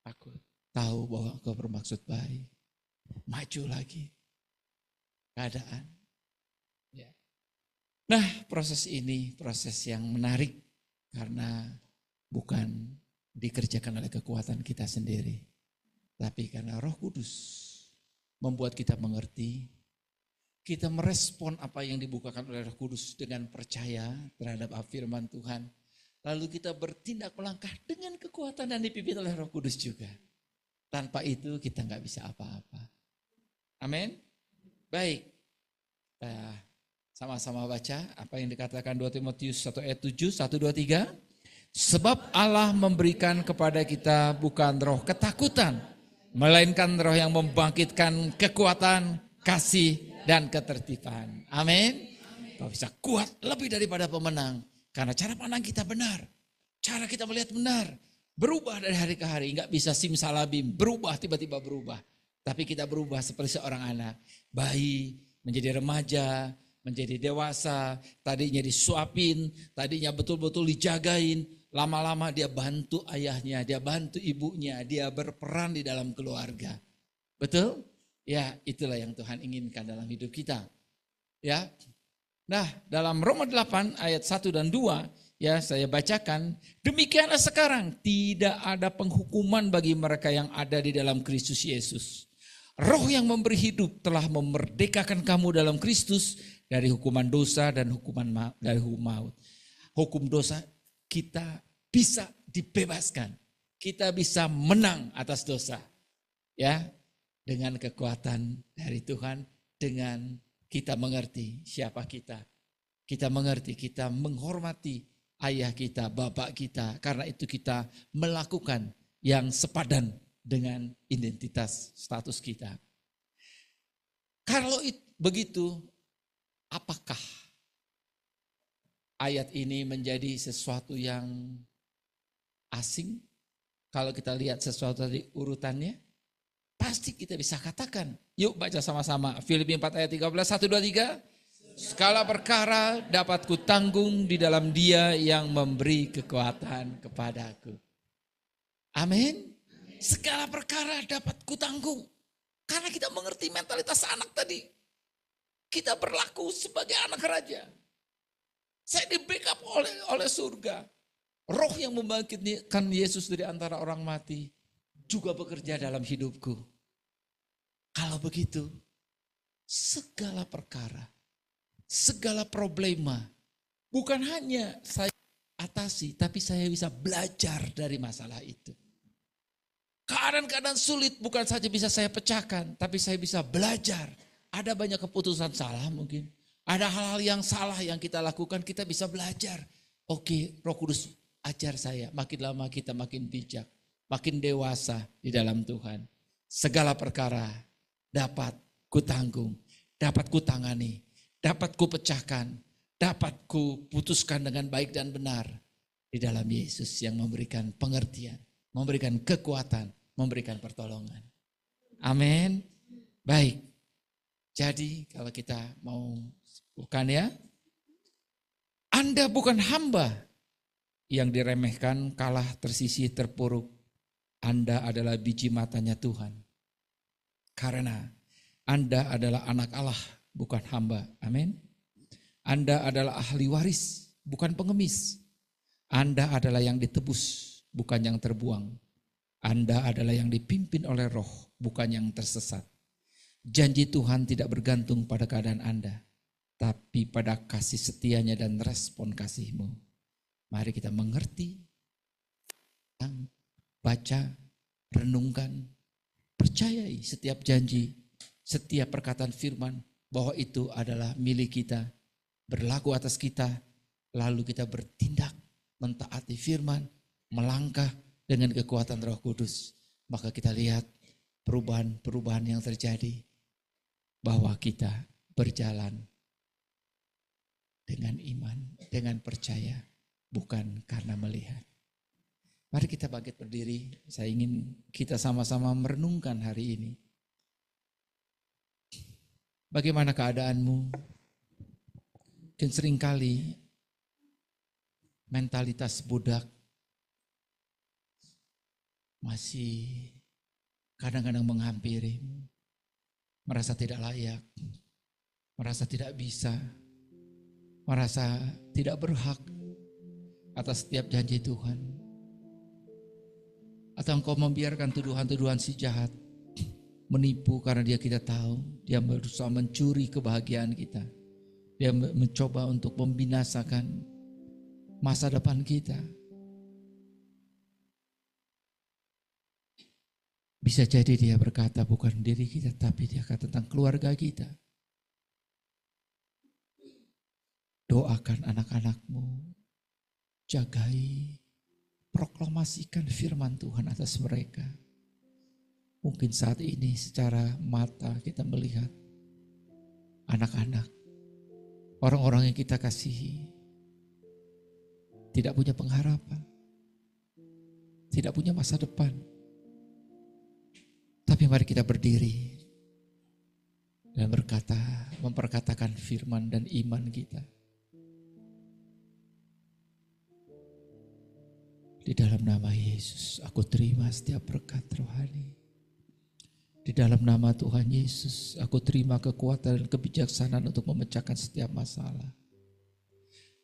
Aku tahu bahwa Kau bermaksud baik. Maju lagi. Keadaan. Ya. Nah, proses ini proses yang menarik karena bukan dikerjakan oleh kekuatan kita sendiri, tapi karena Roh Kudus membuat kita mengerti, kita merespon apa yang dibukakan oleh Roh Kudus dengan percaya terhadap firman Tuhan, lalu kita bertindak melangkah dengan kekuatan dan dipimpin oleh Roh Kudus juga. Tanpa itu kita nggak bisa apa-apa. Amin. Baik, sama-sama baca apa yang dikatakan 2 Timotius 1 ayat 7, 1, 2, 3. Sebab Allah memberikan kepada kita bukan roh ketakutan, melainkan roh yang membangkitkan kekuatan, kasih, dan ketertiban. Amin. Kau bisa kuat lebih daripada pemenang, karena cara pandang kita benar, cara kita melihat benar, berubah dari hari ke hari, nggak bisa simsalabim, berubah tiba-tiba berubah. Tapi kita berubah seperti seorang anak, bayi menjadi remaja, menjadi dewasa, tadinya disuapin, tadinya betul-betul dijagain, lama-lama dia bantu ayahnya, dia bantu ibunya, dia berperan di dalam keluarga. Betul? Ya, itulah yang Tuhan inginkan dalam hidup kita. Ya. Nah, dalam Roma 8 ayat 1 dan 2, ya saya bacakan, demikianlah sekarang tidak ada penghukuman bagi mereka yang ada di dalam Kristus Yesus. Roh yang memberi hidup telah memerdekakan kamu dalam Kristus dari hukuman dosa dan dari hukum maut. Hukum dosa kita bisa dibebaskan. Kita bisa menang atas dosa. Ya, dengan kekuatan dari Tuhan, dengan kita mengerti siapa kita. Kita mengerti, kita menghormati ayah kita, bapak kita. Karena itu kita melakukan yang sepadan dengan identitas status kita. Kalau begitu, apakah ayat ini menjadi sesuatu yang asing? Kalau kita lihat sesuatu dari urutannya, pasti kita bisa katakan. Yuk baca sama-sama. Filipi 4 ayat 13, 1, 2, 3. Segala perkara dapat kutanggung di dalam Dia yang memberi kekuatan kepadaku. Amin. Segala perkara dapat kutanggung. Karena kita mengerti mentalitas anak tadi. Kita berlaku sebagai anak raja. Saya di backup oleh surga. Roh yang membangkitkan Yesus dari antara orang mati juga bekerja dalam hidupku. Kalau begitu, segala perkara, segala problema, bukan hanya saya atasi, tapi saya bisa belajar dari masalah itu. Keadaan-keadaan sulit bukan saja bisa saya pecahkan, tapi saya bisa belajar. Ada banyak keputusan salah mungkin. Ada hal-hal yang salah yang kita lakukan, kita bisa belajar. Oke, Roh Kudus ajar saya. Makin lama kita makin bijak, makin dewasa di dalam Tuhan. Segala perkara dapat kutanggung, dapat kutangani, dapat kupecahkan, dapat kuputuskan dengan baik dan benar. Di dalam Yesus yang memberikan pengertian, memberikan kekuatan, memberikan pertolongan. Amin. Baik. Jadi kalau kita mau bukan ya, Anda bukan hamba yang diremehkan, kalah, tersisih, terpuruk. Anda adalah biji matanya Tuhan. Karena Anda adalah anak Allah, bukan hamba. Amin. Anda adalah ahli waris, bukan pengemis. Anda adalah yang ditebus, bukan yang terbuang. Anda adalah yang dipimpin oleh Roh, bukan yang tersesat. Janji Tuhan tidak bergantung pada keadaan Anda, tapi pada kasih setianya dan respon kasih-Mu. Mari kita mengerti, baca, renungkan, percayai setiap janji, setiap perkataan firman, bahwa itu adalah milik kita, berlaku atas kita, lalu kita bertindak, mentaati firman, melangkah dengan kekuatan Roh Kudus. Maka kita lihat perubahan-perubahan yang terjadi, bahwa kita berjalan dengan iman, dengan percaya, bukan karena melihat. Mari kita bangkit berdiri. Saya ingin kita sama-sama merenungkan hari ini. Bagaimana keadaanmu? Mungkin seringkali mentalitas budak masih kadang-kadang menghampirimu. Merasa tidak layak, merasa tidak bisa, merasa tidak berhak atas setiap janji Tuhan. Atau engkau membiarkan tuduhan-tuduhan si jahat menipu karena dia kita tahu, dia berusaha mencuri kebahagiaan kita. Dia mencoba untuk membinasakan masa depan kita. Bisa jadi dia berkata bukan diri kita, tapi dia kata tentang keluarga kita. Doakan anak-anakmu, jagai, proklamasikan firman Tuhan atas mereka. Mungkin saat ini secara mata kita melihat anak-anak, orang-orang yang kita kasihi, tidak punya pengharapan, tidak punya masa depan. Tapi mari kita berdiri dan berkata, memperkatakan firman dan iman kita. Di dalam nama Yesus, aku terima setiap berkat rohani. Di dalam nama Tuhan Yesus, aku terima kekuatan dan kebijaksanaan untuk memecahkan setiap masalah.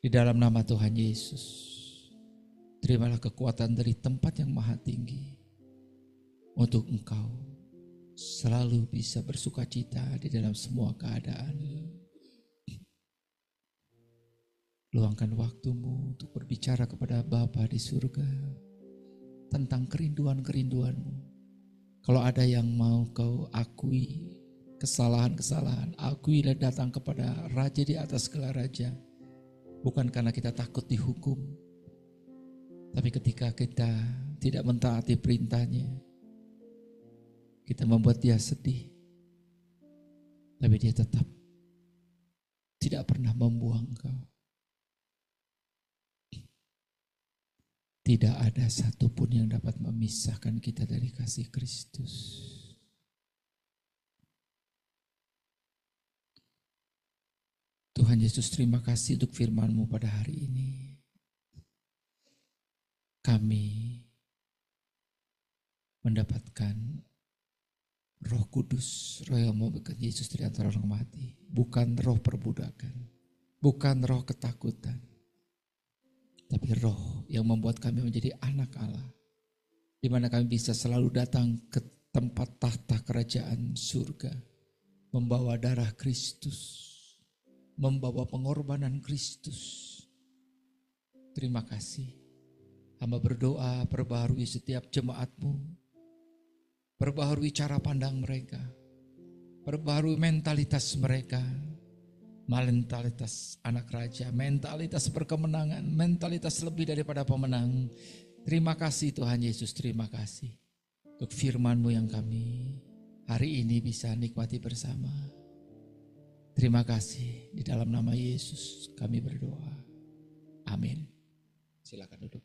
Di dalam nama Tuhan Yesus, terimalah kekuatan dari tempat yang maha tinggi untuk engkau selalu bisa bersukacita di dalam semua keadaan. Luangkan waktumu untuk berbicara kepada Bapa di surga tentang kerinduan-kerinduanmu. Kalau ada yang mau kau akui kesalahan-kesalahan, akui dan datang kepada Raja di atas segala raja. Bukan karena kita takut dihukum, tapi ketika kita tidak mentaati perintahnya, kita membuat dia sedih, tapi dia tetap tidak pernah membuang kau. Tidak ada satupun yang dapat memisahkan kita dari kasih Kristus. Tuhan Yesus, terima kasih untuk firman-Mu pada hari ini. Kami mendapatkan Roh Kudus, Roh yang membuat Yesus dari antara orang mati. Bukan roh perbudakan, bukan roh ketakutan, tapi roh yang membuat kami menjadi anak Allah. Di mana kami bisa selalu datang ke tempat tahta kerajaan surga. Membawa darah Kristus, membawa pengorbanan Kristus. Terima kasih. Hamba berdoa perbaharui setiap jemaat-Mu. Perbaharui cara pandang mereka. Perbaharui mentalitas mereka. Mentalitas anak raja, mentalitas berkemenangan, mentalitas lebih daripada pemenang. Terima kasih Tuhan Yesus, terima kasih untuk firman-Mu yang kami hari ini bisa nikmati bersama. Terima kasih, di dalam nama Yesus kami berdoa. Amin. Silakan duduk.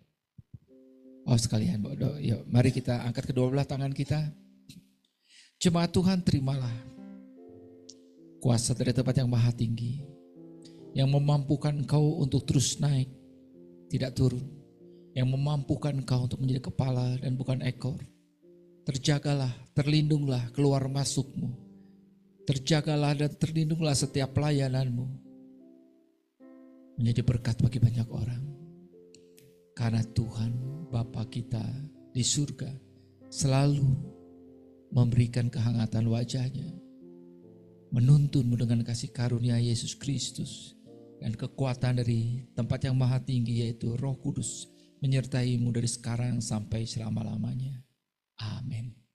Oh sekalian, yuk, mari kita angkat kedua belah tangan kita. Jemaat Tuhan, terimalah kuasa dari tempat yang maha tinggi, yang memampukan engkau untuk terus naik, tidak turun. Yang memampukan engkau untuk menjadi kepala dan bukan ekor. Terjagalah, terlindunglah keluar masukmu. Terjagalah dan terlindunglah setiap pelayananmu. Menjadi berkat bagi banyak orang. Karena Tuhan Bapa kita di surga selalu memberikan kehangatan wajahnya, menuntunmu dengan kasih karunia Yesus Kristus dan kekuatan dari tempat yang maha tinggi, yaitu Roh Kudus, menyertaimu dari sekarang sampai selama-lamanya. Amin.